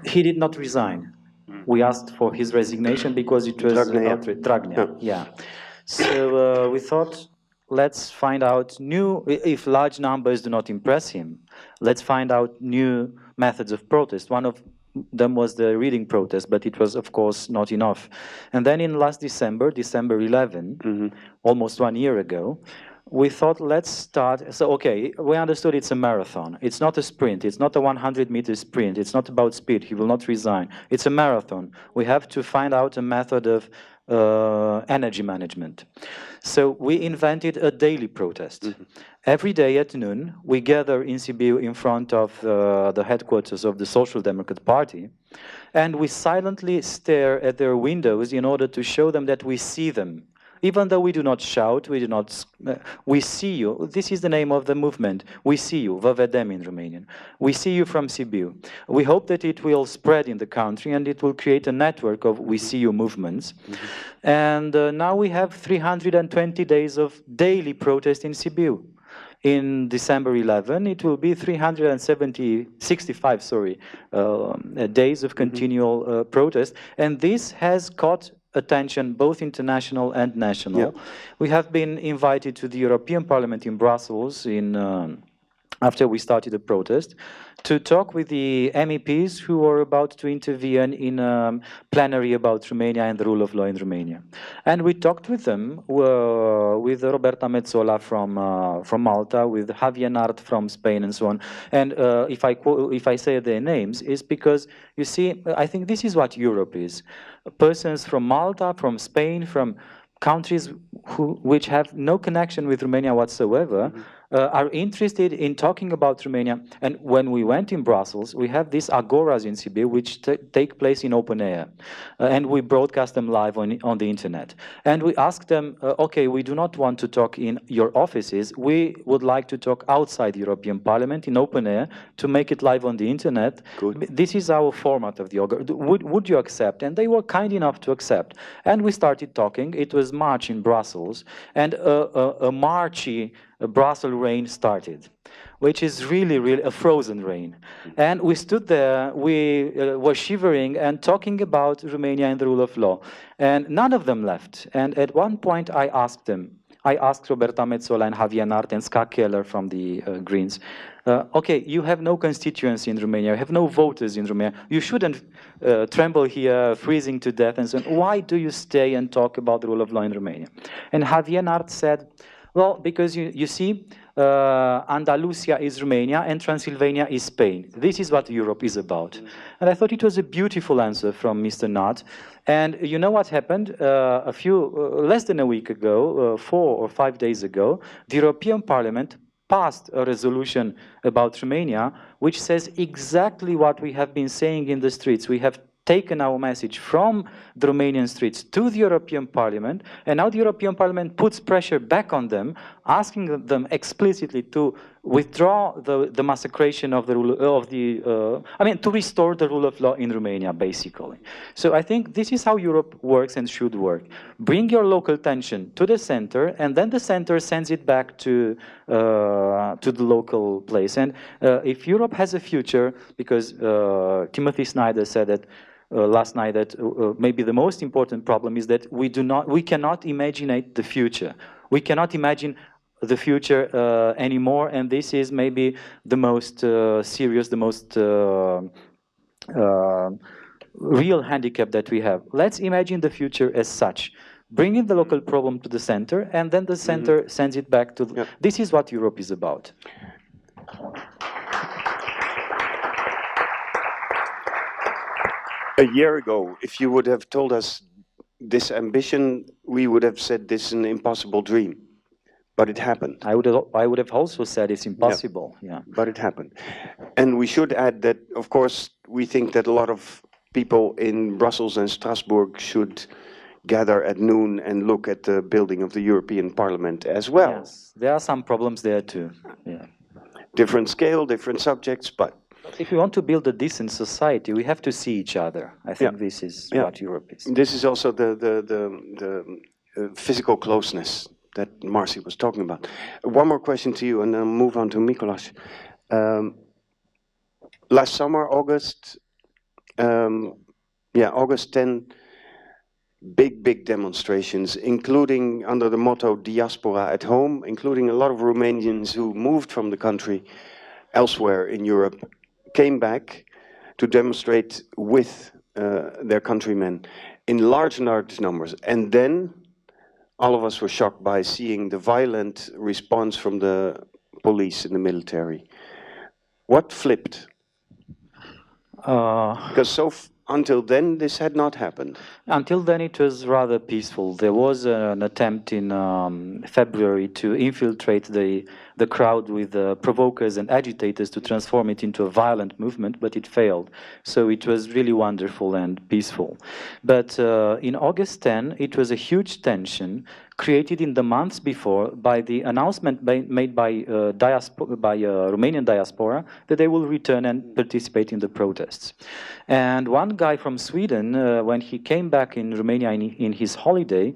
S3: he did not resign. We asked for his resignation because it was Dragnea. Yeah. So we thought, let's find out if large numbers do not impress him, let's find out new methods of protest. One of them was the reading protest, but it was, of course, not enough. And then in last December 11, almost 1 year ago, we thought, let's start. So, okay, we understood it's a marathon. It's not a sprint. It's not a 100-meter sprint. It's not about speed. He will not resign. It's a marathon. We have to find out a method of energy management. So we invented a daily protest. Every day at noon, we gather in Sibiu in front of the headquarters of the Social Democrat Party, and we silently stare at their windows in order to show them that we see them. Even though we do not shout, we see you. This is the name of the movement. We see you, vă vedem in Romanian. We see you from Sibiu. We hope that it will spread in the country and it will create a network of we see you movements. And now we have 320 days of daily protest in Sibiu. In December 11, it will be 65 days of continual protest. And this has caught attention, both international and national. Yeah. We have been invited to the European Parliament in Brussels after we started the protest to talk with the MEPs who are about to intervene in a plenary about Romania and the rule of law in Romania. And we talked with them, with Roberta Metsola from Malta, with Javier Nart from Spain, and so on. And if I say their names, it's because, you see, I think this is what Europe is. Persons from Malta, from Spain, from countries which have no connection with Romania whatsoever, are interested in talking about Romania. And when we went in Brussels, we have these agoras in Sibiu which take place in open air. And we broadcast them live on the internet. And we asked them, okay, we do not want to talk in your offices. We would like to talk outside the European Parliament in open air to make it live on the internet. Good. This is our format of the agora. Would you accept? And they were kind enough to accept. And we started talking. It was March in Brussels. And a Marchy Brussels rain started, which is really a frozen rain. And we stood there, we were shivering and talking about Romania and the rule of law. And none of them left. And at one point I asked Roberta Metsola and Javier Nart and Ska Keller from the Greens, Okay, you have no constituency in Romania, you have no voters in Romania, you shouldn't tremble here, freezing to death and so on. Why do you stay and talk about the rule of law in Romania? And Javier Nart said, well, because you see, Andalusia is Romania and Transylvania is Spain. This is what Europe is about. And I thought it was a beautiful answer from Mr. Nart. And you know what happened? Less than a week ago, 4 or 5 days ago, the European Parliament passed a resolution about Romania, which says exactly what we have been saying in the streets. We have taken our message from the Romanian streets to the European Parliament, and now the European Parliament puts pressure back on them, asking them explicitly to withdraw the massacration of the rule of the, to restore the rule of law in Romania, basically. So I think this is how Europe works and should work. Bring your local tension to the center, and then the center sends it back to the local place. And if Europe has a future, because Timothy Snyder said that last night that maybe the most important problem is that we cannot imagine the future. We cannot imagine the future anymore, and this is maybe the most serious, the most real handicap that we have. Let's imagine the future as such. Bringing the local problem to the center, and then the center sends it back to... This is what Europe is about.
S1: A year ago, if you would have told us this ambition, we would have said this is an impossible dream. But it happened.
S3: I would have also said it's impossible. Yeah.
S1: But it happened. And we should add that, of course, we think that a lot of people in Brussels and Strasbourg should gather at noon and look at the building of the European Parliament as well.
S3: Yes, there are some problems there too. Yeah.
S1: Different scale, different subjects, but...
S3: If we want to build a decent society, we have to see each other. I think this is what Europe is.
S1: This is also the physical closeness that Marcy was talking about. One more question to you, and then move on to Mikolas. Last summer, August 10, big demonstrations, including under the motto Diaspora at Home, including a lot of Romanians who moved from the country elsewhere in Europe, came back to demonstrate with their countrymen in large numbers. And then all of us were shocked by seeing the violent response from the police and the military. What flipped? Because until then, this had not happened.
S3: Until then, it was rather peaceful. There was an attempt in February to infiltrate the crowd with provokers and agitators to transform it into a violent movement, but it failed. So it was really wonderful and peaceful. But in August 10, it was a huge tension created in the months before by the announcement made by Romanian diaspora that they will return and participate in the protests. And one guy from Sweden, when he came back in Romania in his holiday,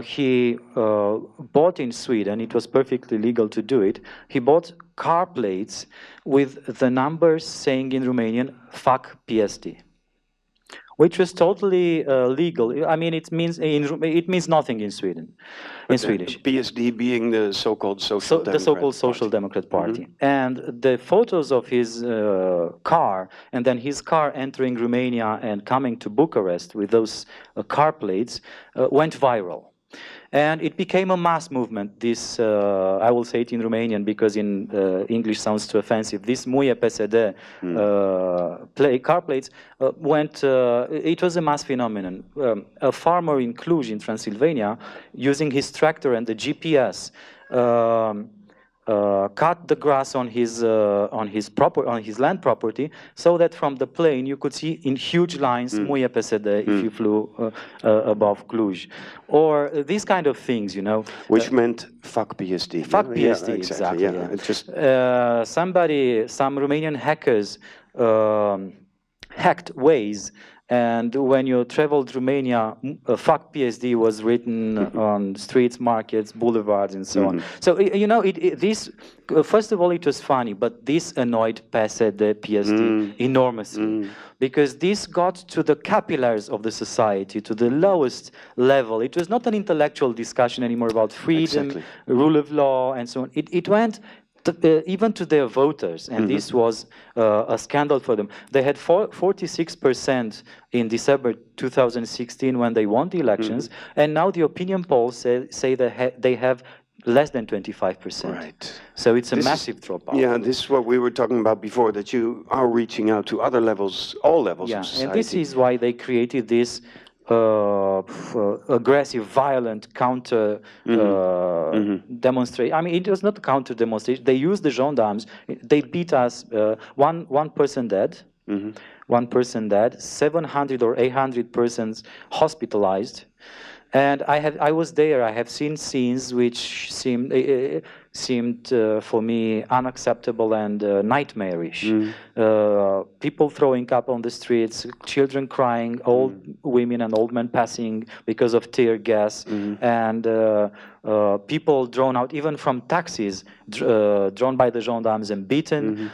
S3: he bought in Sweden, it was perfectly legal to do it, he bought car plates with the numbers saying in Romanian, "Fac PSD," which was totally legal. I mean, it means nothing in Sweden, in Swedish.
S1: PSD being the so-called
S3: Social Democrat Party. And the photos of his car, and then his car entering Romania and coming to Bucharest with those car plates, went viral. And it became a mass movement. This, I will say it in Romanian because in English sounds too offensive. This Muie PSD car plates it was a mass phenomenon. A farmer in Cluj in Transylvania, using his tractor and the GPS, cut the grass on his land property, so that from the plane you could see in huge lines Muie PSD if you flew above Cluj, or these kind of things, you know.
S1: Which meant "Fuck PSD."
S3: Fuck PSD, exactly.
S1: Yeah. It just
S3: some Romanian hackers hacked Waze. And when you traveled Romania, "Fuck PSD" was written on streets, markets, boulevards, and so on. So, you know, first of all, it was funny, but this annoyed PSD enormously. Because this got to the capillaries of the society, to the lowest level. It was not an intellectual discussion anymore about freedom, rule of law, and so on. It went even to their voters, and this was a scandal for them. They had 46% in December 2016 when they won the elections, and now the opinion polls say that they have less than 25%.
S1: Right.
S3: So it's a
S1: This
S3: massive
S1: is,
S3: dropout.
S1: Yeah, this is what we were talking about before, that you are reaching out to other levels, all levels of society.
S3: And this is why they created this aggressive, violent counter demonstration. I mean, it was not a counter demonstration. They used the gendarmes. They beat us. One person dead. 700 or 800 persons hospitalized. And I was there. I have seen scenes which seemed for me unacceptable and nightmarish. People throwing up on the streets, children crying, old women and old men passing because of tear gas, and people drawn out even from taxis, drawn by the gendarmes and beaten.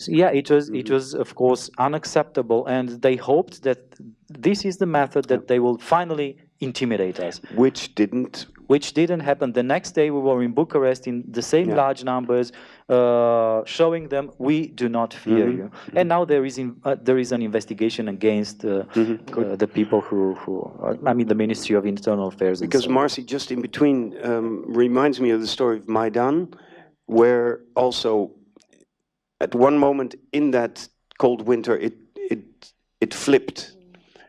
S3: It was of course unacceptable, and they hoped that this is the method that they will finally intimidate us. Which didn't happen. The next day we were in Bucharest in the same large numbers, showing them we do not fear you. And now there is an investigation against the people who I mean the Ministry of Internal Affairs.
S1: Because Marcy, just in between, reminds me of the story of Maidan, where also at one moment in that cold winter, it flipped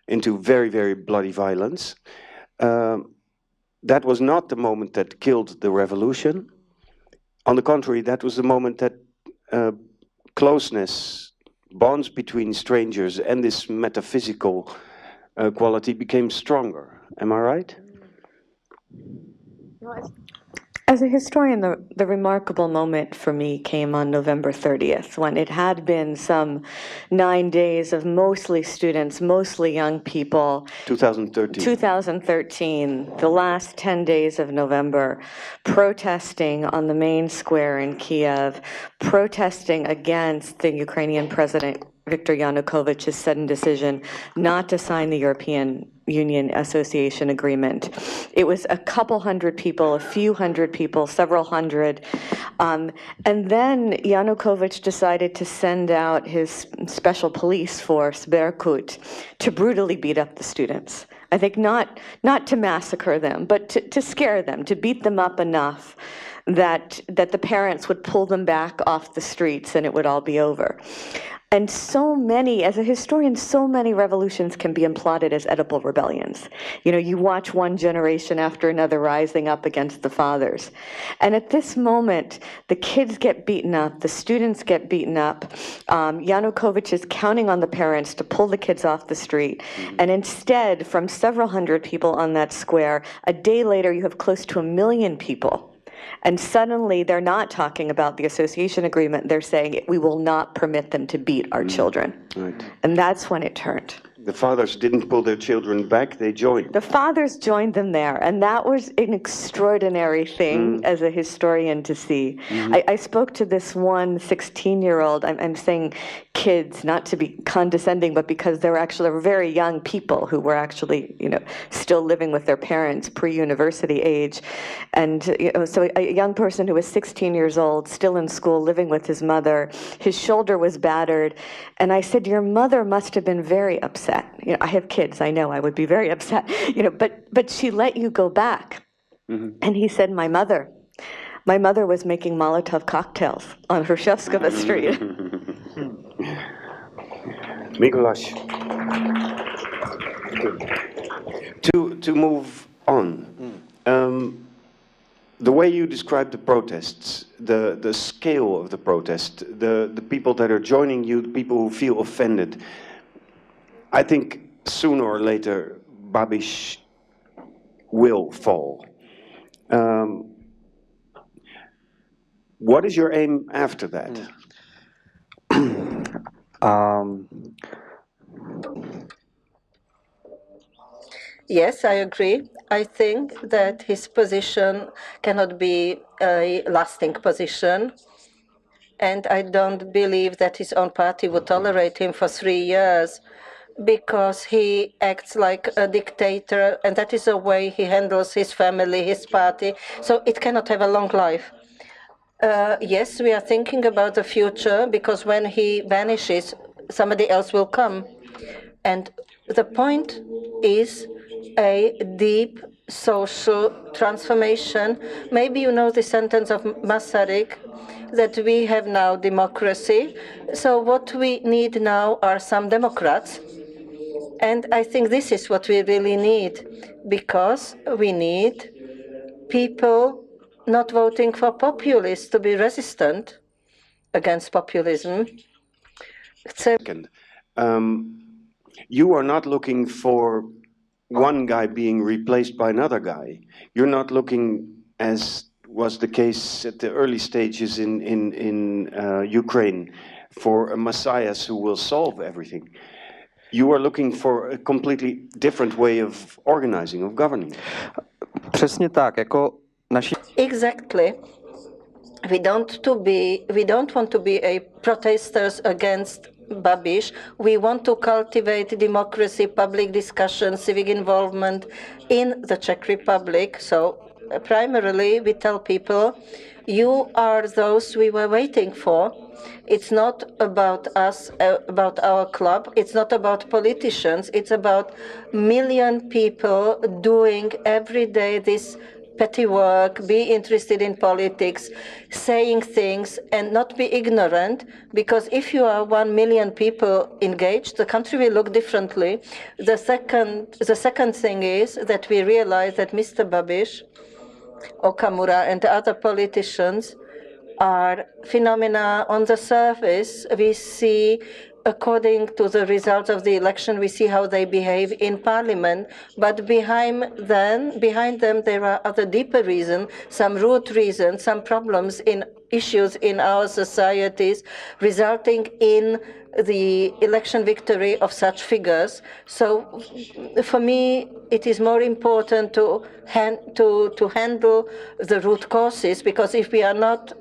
S1: into very, very bloody violence. That was not the moment that killed the revolution. On the contrary, that was the moment that closeness, bonds between strangers, and this metaphysical quality became stronger. Am I right?
S2: As a historian, the remarkable moment for me came on November 30th, when it had been some 9 days of mostly students, mostly young people. 2013, the last 10 days of November, protesting on the main square in Kiev, protesting against the Ukrainian president, Viktor Yanukovych's sudden decision not to sign the European Union Association Agreement. It was a couple hundred people, a few hundred people, several hundred. And then Yanukovych decided to send out his special police force, Berkut, to brutally beat up the students. I think not to massacre them, but to scare them, to beat them up enough that the parents would pull them back off the streets and it would all be over. And so many, as a historian, so many revolutions can be imploded as Oedipal rebellions. You know, you watch one generation after another rising up against the fathers. And at this moment, the kids get beaten up, the students get beaten up. Yanukovych is counting on the parents to pull the kids off the street. And instead, from several hundred people on that square, a day later, you have close to 1 million people. And suddenly they're not talking about the association agreement. They're saying we will not permit them to beat our children.
S1: Right.
S2: And that's when it turned.
S1: The fathers didn't pull their children back, they joined.
S2: The fathers joined them there, and that was an extraordinary thing as a historian to see. I spoke to this one 16-year-old, I'm saying kids, not to be condescending, but because they were actually very young people who were actually, you know, still living with their parents pre-university age. And so a young person who was 16 years old, still in school, living with his mother, his shoulder was battered. And I said, your mother must have been very upset. You know, I have kids, I know I would be very upset, you know, but she let you go back. And he said, my mother was making Molotov cocktails on Hrushevskova Street.
S1: Mikolas, to move on, the way you describe the protests, the scale of the protest, the people that are joining you, the people who feel offended, I think sooner or later Babiš will fall. What is your aim after that?
S6: Yes, I agree. I think that his position cannot be a lasting position. And I don't believe that his own party would tolerate him for 3 years. because he acts like a dictator, and that is the way he handles his family, his party. So it cannot have a long life. Yes, we are thinking about the future, because when he vanishes, somebody else will come. And the point is a deep social transformation. Maybe you know the sentence of Masaryk that we have now democracy. So what we need now are some Democrats. And I think this is what we really need, because we need people not voting for populists to be resistant against populism.
S1: Second, you are not looking for one guy being replaced by another guy. You're not looking, as was the case at the early stages in Ukraine, for a messiah who will solve everything. You are looking for a completely different way of organizing, of governing.
S4: Přesně tak, jako naši...
S6: Exactly. We don't want to be a protesters against Babiš. We want to cultivate democracy, public discussion, civic involvement in the Czech Republic. So primarily we tell people, you are those we were waiting for. It's not about us, about our club. It's not about politicians. It's about million people doing every day this petty work, be interested in politics, saying things, and not be ignorant, because if you are 1 million people engaged, the country will look differently. The second thing is that we realize that Mr. Babiš, Okamura, and the other politicians are phenomena on the surface. We see, according to the results of the election, we see how they behave in parliament. But behind them, there are other deeper reasons, some root reasons, some problems in issues in our societies, resulting in the election victory of such figures. So for me, it is more important to handle the root causes, because if we are not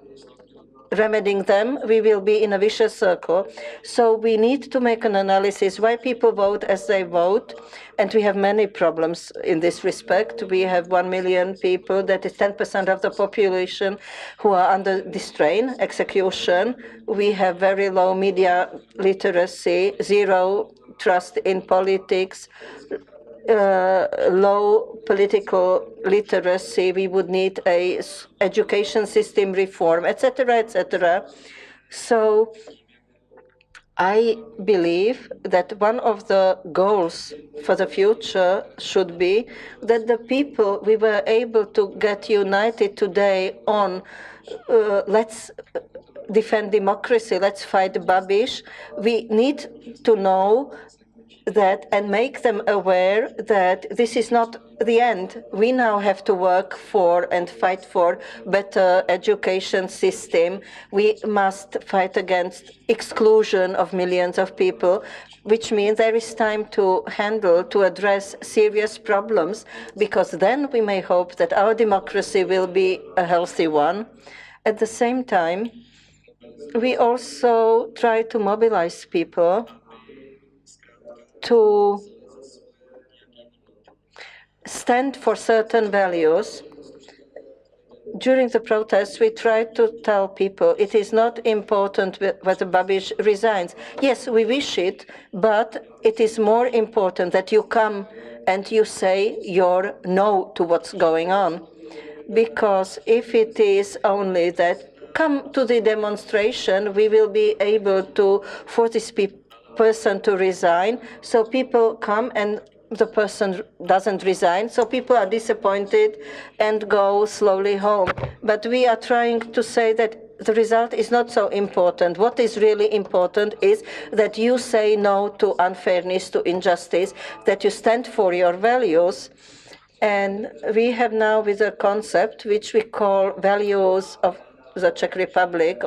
S6: remedying them, we will be in a vicious circle. So we need to make an analysis why people vote as they vote. And we have many problems in this respect. We have 1 million people, that is 10% of the population, who are under distraint, execution. We have very low media literacy, zero trust in politics, low political literacy. We would need a education system reform, etc., etc. So I believe that one of the goals for the future should be that the people, we were able to get united today on let's defend democracy, let's fight Babiš. We need to know that and make them aware that this is not the end. We now have to work for and fight for better education system. We must fight against exclusion of millions of people, which means there is time to address serious problems, because then we may hope that our democracy will be a healthy one. At the same time, we also try to mobilize people to stand for certain values. During the protests, we tried to tell people it is not important whether Babiš resigns. Yes, we wish it, but it is more important that you come and you say your no to what's going on. Because if it is only that come to the demonstration, we will be able to force this person to resign. So people come and the person doesn't resign. So people are disappointed and go slowly home. But we are trying to say that the result is not so important. What is really important is that you say no to unfairness, to injustice, that you stand for your values. And we have now with a concept which we call values of the Czech Republic,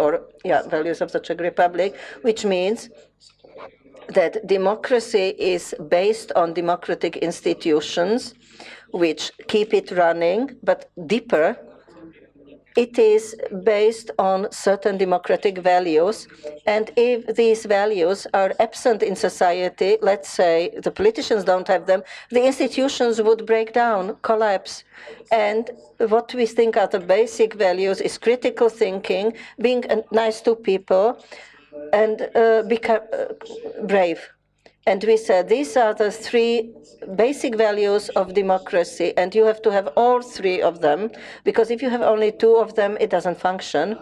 S6: values of the Czech Republic, which means that democracy is based on democratic institutions which keep it running, but deeper, it is based on certain democratic values. And if these values are absent in society, let's say the politicians don't have them, the institutions would break down, collapse. And what we think are the basic values is critical thinking, being nice to people, and become brave. And we said these are the three basic values of democracy, and you have to have all three of them, because if you have only two of them, it doesn't function.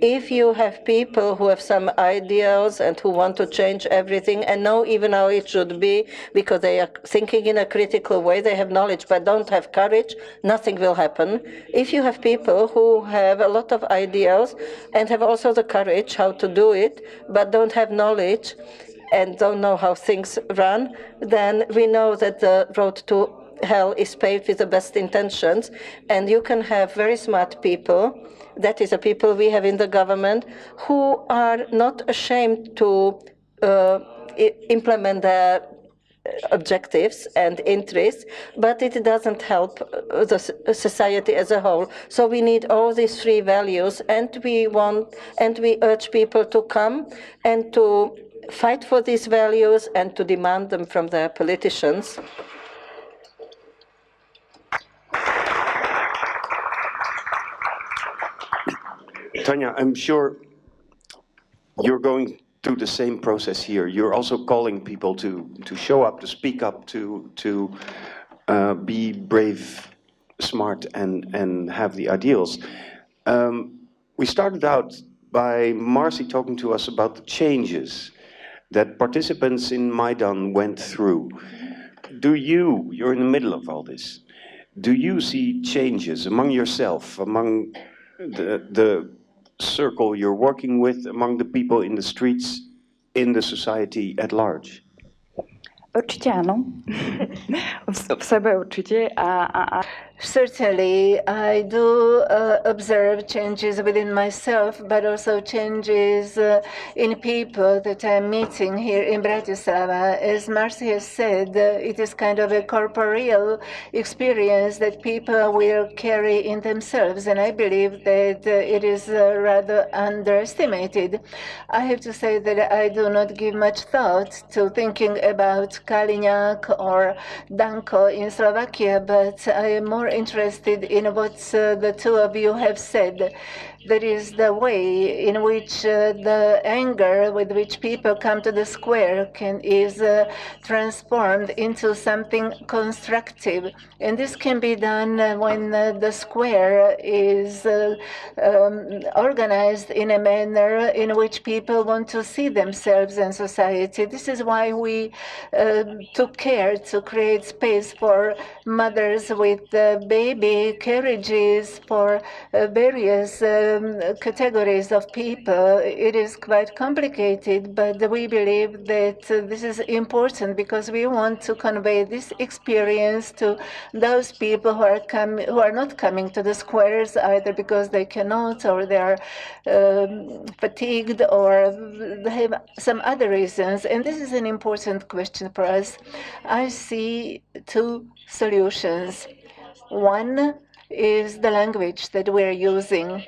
S6: If you have people who have some ideals and who want to change everything and know even how it should be because they are thinking in a critical way, they have knowledge but don't have courage, nothing will happen. If you have people who have a lot of ideals and have also the courage how to do it but don't have knowledge and don't know how things run, then we know that the road to hell is paved with the best intentions. And you can have very smart people, that is the people we have in the government, who are not ashamed to implement their objectives and interests, but it doesn't help the society as a whole. So we need all these three values, and we urge people to come and to fight for these values and to demand them from their politicians.
S1: Tanya, I'm sure you're going through the same process here. You're also calling people to show up, to speak up, to be brave, smart, and have the ideals. We started out by Marcy talking to us about the changes that participants in Maidan went through. You're in the middle of all this, do you see changes among yourself, among the circle you're working with, among the people in the streets, in the society at large?
S7: Určite áno. V sebe určite.
S5: Certainly, I do observe changes within myself, but also changes in people that I'm meeting here in Bratislava. As Marcy has said, it is kind of a corporeal experience that people will carry in themselves, and I believe that it is rather underestimated. I have to say that I do not give much thought to thinking about Kaliňák or Danko in Slovakia, but I am more interested in what the two of you have said. That is the way in which the anger with which people come to the square is transformed into something constructive. And this can be done when the square is organized in a manner in which people want to see themselves in society. This is why we took care to create space for mothers with baby carriages, for various categories of people. It is quite complicated, but we believe that this is important because we want to convey this experience to those people who are not coming to the squares either because they cannot, or they are fatigued, or they have some other reasons. And this is an important question for us. I see two solutions. One is the language that we're using.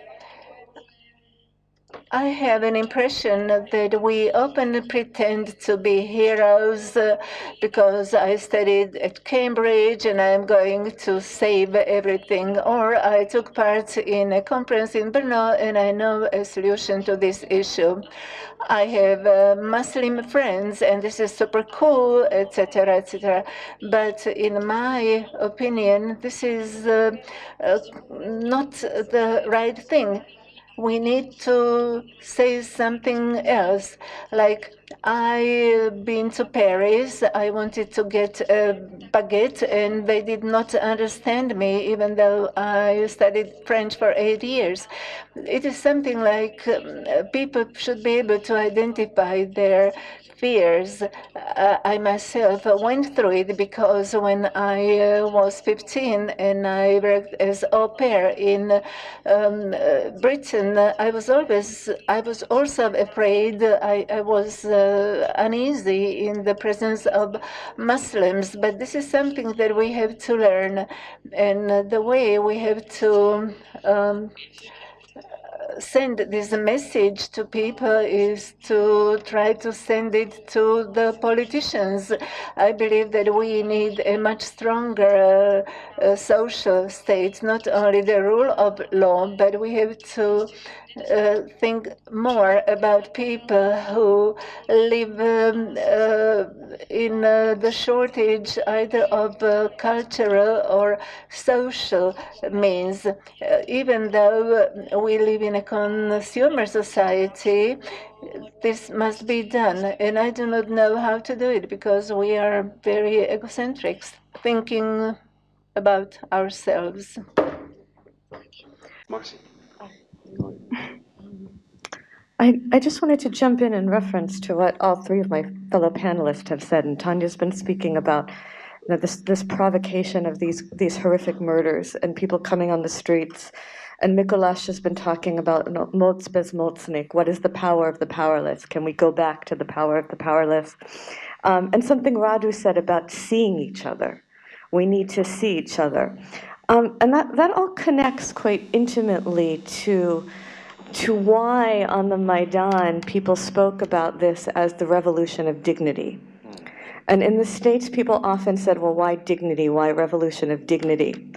S5: I have an impression that we often pretend to be heroes because I studied at Cambridge and I'm going to save everything. Or I took part in a conference in Brno and I know a solution to this issue. I have Muslim friends and this is super cool, etc., etc. But in my opinion, this is not the right thing. We need to say something else, like I've been to Paris, I wanted to get a baguette, and they did not understand me, even though I studied French for 8 years. It is something like people should be able to identify their fears. I myself went through it because when I was 15 and I worked as au pair in Britain, I was also afraid. I was uneasy in the presence of Muslims. But this is something that we have to learn, and the way we have to send this message to people is to try to send it to the politicians. I believe that we need a much stronger social state, not only the rule of law, but we have to think more about people who live in the shortage either of cultural or social means. Even though we live in a consumer society, this must be done. And I do not know how to do it because we are very egocentric, thinking about ourselves.
S1: Marcy.
S2: I just wanted to jump in reference to what all three of my fellow panelists have said, and Tanya's been speaking about this provocation of these horrific murders and people coming on the streets, and Mikuláš has been talking about moc bez mocných, what is the power of the powerless? Can we go back to the power of the powerless? And something Radu said about seeing each other. We need to see each other. And that all connects quite intimately to why on the Maidan people spoke about this as the revolution of dignity. And in the States, people often said, well, why dignity? Why revolution of dignity?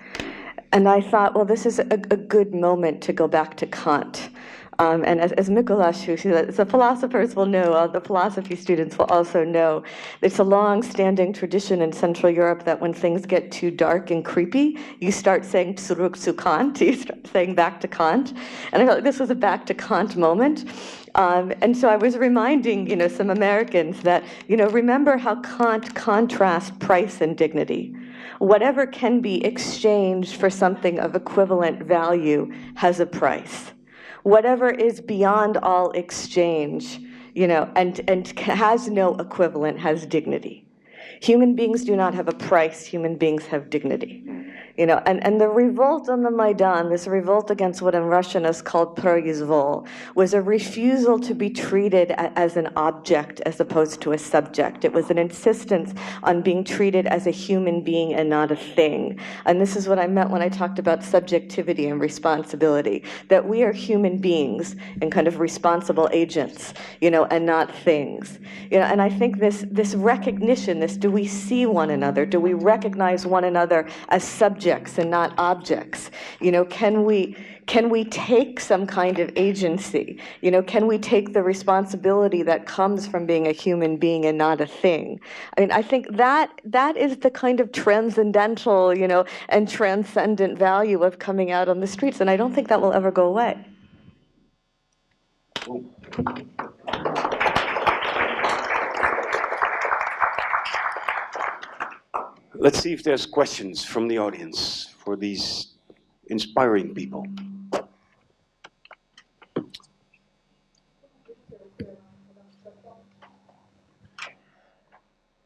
S2: And I thought, well, this is a good moment to go back to Kant. And as Mikuláš, the philosophers will know, the philosophy students will also know, it's a long-standing tradition in Central Europe that when things get too dark and creepy, you start saying zurück zu Kant, you start saying back to Kant. And I thought this was a back to Kant moment. And so I was reminding, some Americans that, remember how Kant contrasts price and dignity. Whatever can be exchanged for something of equivalent value has a price. Whatever is beyond all exchange, and has no equivalent has dignity. Human beings do not have a price, human beings have dignity. And the revolt on the Maidan, this revolt against what in Russian is called произвол, was a refusal to be treated as an object as opposed to a subject. It was an insistence on being treated as a human being and not a thing. And this is what I meant when I talked about subjectivity and responsibility, that we are human beings and kind of responsible agents, and not things. And I think this recognition, do we see one another? Do we recognize one another as subjects and not objects? Can we take some kind of agency? Can we take the responsibility that comes from being a human being and not a thing? I mean, I think that is the kind of transcendental, and transcendent value of coming out on the streets, and I don't think that will ever go away.
S1: Let's see if there's questions from the audience for these inspiring people.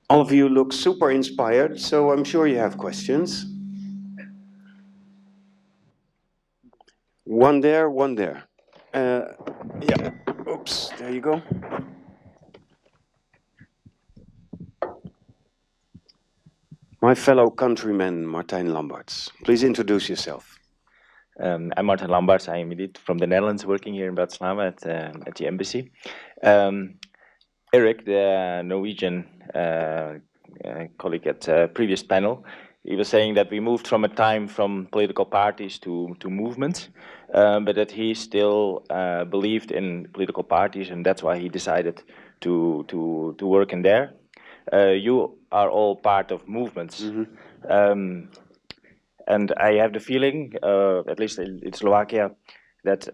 S1: All of you look super inspired, so I'm sure you have questions. One there, one there. Yeah, oops, there you go. My fellow countryman, Martijn Lamberts. Please introduce yourself.
S8: I'm Martijn Lamberts. I am indeed from the Netherlands, working here in Bratislava at the embassy. Eric, the Norwegian colleague at the previous panel, he was saying that we moved from a time from political parties to movements, but that he still believed in political parties, and that's why he decided to work in there. You are all part of movements. Mm-hmm. And I have the feeling, at least in Slovakia, that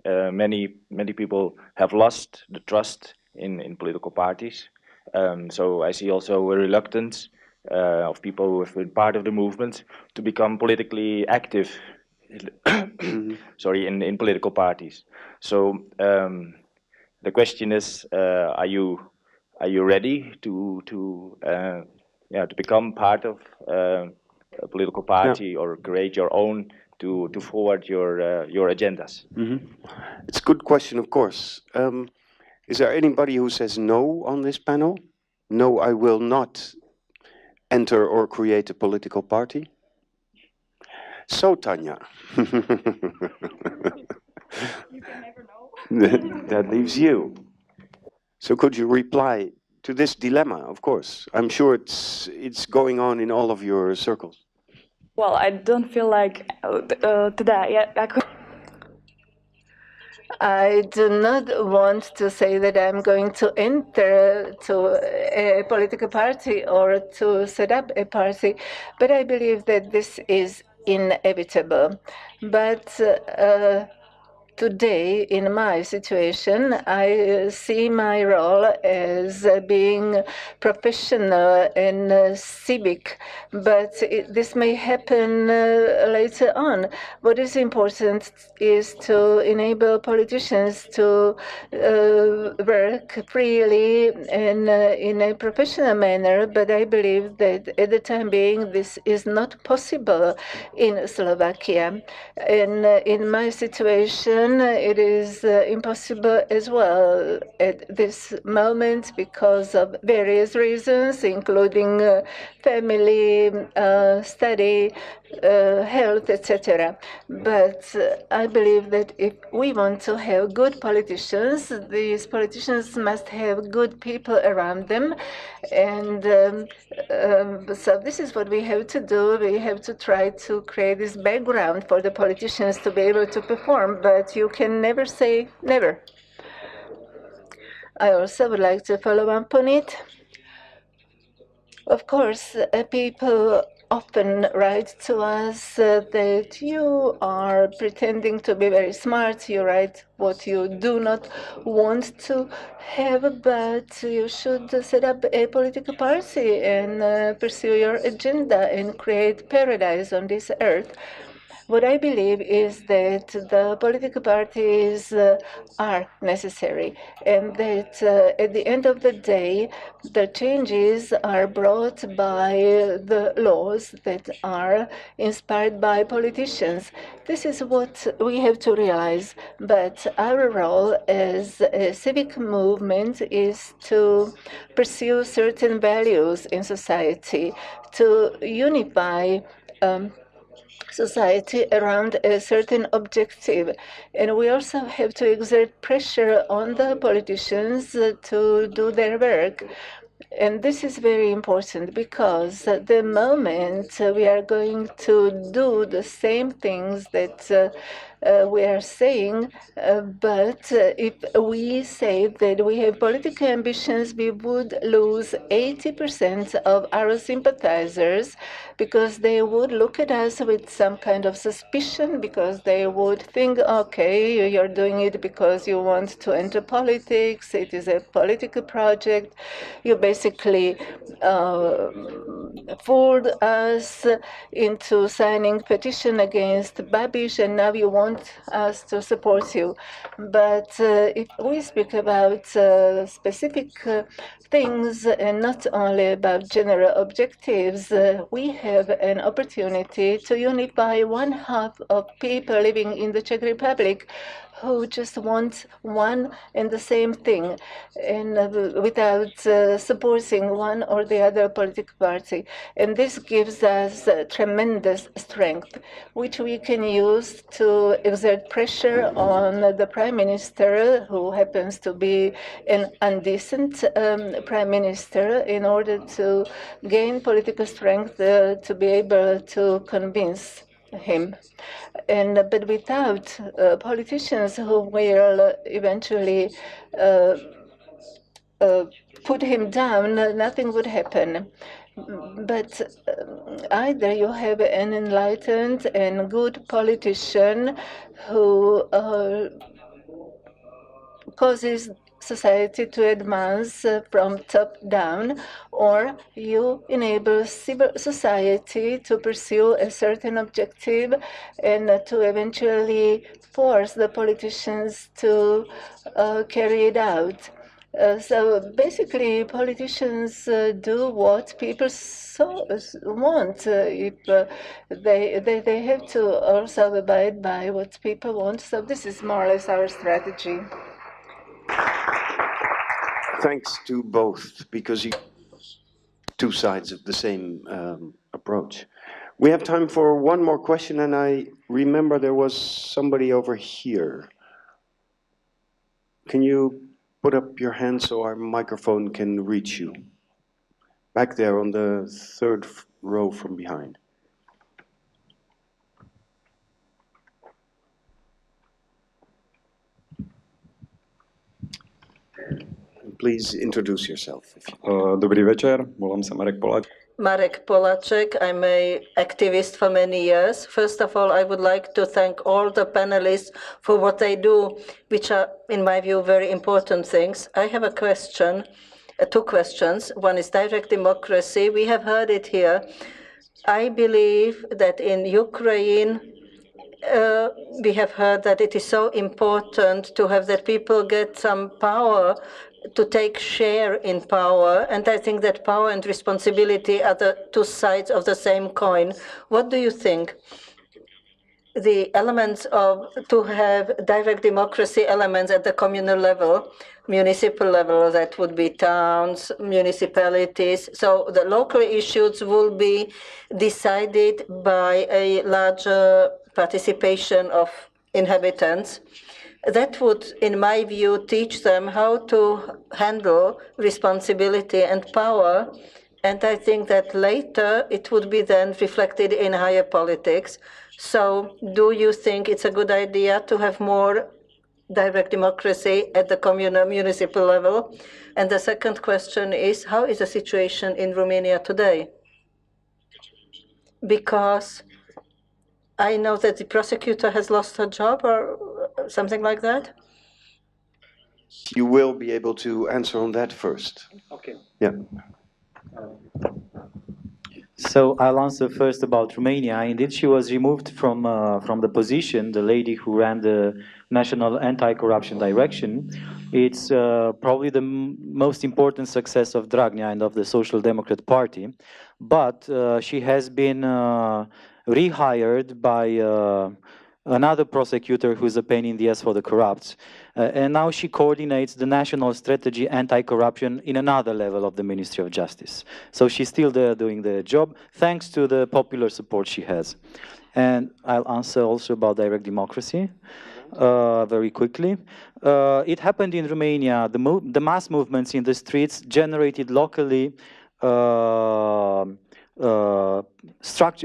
S8: many people have lost the trust in political parties. So I see also a reluctance of people who have been part of the movement to become politically active. Sorry, in political parties. So the question is, are you are you ready to become part of a political party or create your own to forward your agendas?
S1: It's a good question, of course. Is there anybody who says no on this panel? No, I will not enter or create a political party. So, Tanya.
S7: You can never know.
S1: That leaves you. So could you reply to this dilemma, of course? I'm sure it's going on in all of your circles.
S7: Well, I don't feel like
S5: I do not want to say that I'm going to enter to a political party or to set up a party, but I believe that this is inevitable. But today, in my situation, I see my role as being professional and civic, but this may happen later on. What is important is to enable politicians to work freely and in a professional manner, but I believe that at the time being, this is not possible in Slovakia. And in my situation, it is impossible as well at this moment because of various reasons, including family, study, health, etc. But I believe that if we want to have good politicians, these politicians must have good people around them. And so this is what we have to do. We have to try to create this background for the politicians to be able to perform, but you can never say never. I also would like to follow up on it. Of course, people often write to us that you are pretending to be very smart. You write what you do not want to have, but you should set up a political party and pursue your agenda and create paradise on this earth. What I believe is that the political parties are necessary, and that at the end of the day, the changes are brought by the laws that are inspired by politicians. This is what we have to realize. But our role as a civic movement is to pursue certain values in society, to unify society around a certain objective. And we also have to exert pressure on the politicians to do their work. And this is very important because the moment we are going to do the same things that we are saying, but if we say that we have political ambitions, we would lose 80% of our sympathizers because they would look at us with some kind of suspicion, because they would think, okay, you're doing it because you want to enter politics, it is a political project. You basically fooled us into signing petition against Babiš, and now you want us to support you. But if we speak about specific things and not only about general objectives, we have an opportunity to unify one half of people living in the Czech Republic who just want one and the same thing, and without supporting one or the other political party. And this gives us tremendous strength, which we can use to exert pressure on the Prime Minister, who happens to be an undecent Prime Minister, in order to gain political strength to be able to convince him. But without politicians who will eventually put him down, nothing would happen. But either you have an enlightened and good politician who causes society to advance from top down, or you enable civil society to pursue a certain objective and to eventually force the politicians to carry it out. So basically, politicians do what people want. If they have to also abide by what people want. So this is more or less our strategy.
S1: Thanks to both, because you two sides of the same approach. We have time for one more question, and I remember there was somebody over here. Can you put up your hand so our microphone can reach you? Back there on the third row from behind. Please introduce yourself.
S9: Dobrý večer, volám se Marek Poláček.
S6: Marek Polacek, I'm an activist for many years. First of all, I would like to thank all the panelists for what they do, which are, in my view, very important things. I have a question, two questions. One is direct democracy. We have heard it here. I believe that in Ukraine, we have heard that it is so important to have that people get some power, to take share in power. And I think that power and responsibility are the two sides of the same coin. What do you think? The elements of to have direct democracy elements at the communal level, municipal level, that would be towns, municipalities. So the local issues will be decided by a larger participation of inhabitants. That would, in my view, teach them how to handle responsibility and power. And I think that later it would be then reflected in higher politics. So do you think it's a good idea to have more direct democracy at the communal municipal level? And the second question is, how is the situation in Romania today? Because I know that the prosecutor has lost her job or something like that.
S1: You will be able to answer on that first.
S3: Okay.
S1: Yeah.
S3: So I'll answer first about Romania. Indeed, she was removed from the position, the lady who ran the National Anti-Corruption Direction. It's probably the most important success of Dragnea and of the Social Democrat Party. But she has been rehired by another prosecutor who's a pain in the ass for the corrupt. And now she coordinates the national strategy anti-corruption in another level of the Ministry of Justice. So she's still there doing the job, thanks to the popular support she has. And I'll answer also about direct democracy very quickly. It happened in Romania. The mass movements in the streets generated locally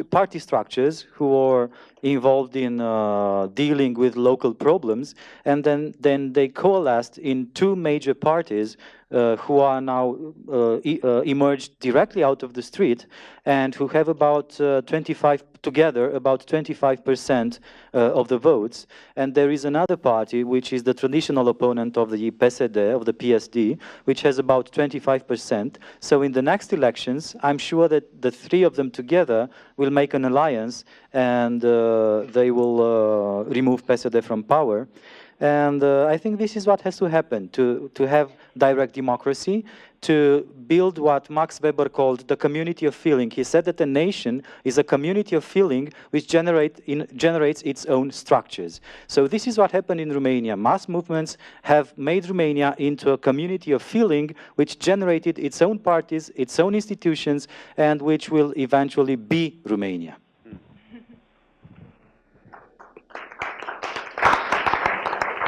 S3: party structures who are involved in dealing with local problems, and then they coalesced in two major parties who are now emerged directly out of the street and who have about 25% of the votes. And there is another party which is the traditional opponent of the PSD, of the PSD, which has about 25%. So in the next elections, I'm sure that the three of them together will make an alliance, and they will remove PSD from power. And I think this is what has to happen, to have direct democracy, to build what Max Weber called the community of feeling. He said that a nation is a community of feeling which generates its own structures. So this is what happened in Romania. Mass movements have made Romania into a community of feeling which generated its own parties, its own institutions, and which will eventually be Romania.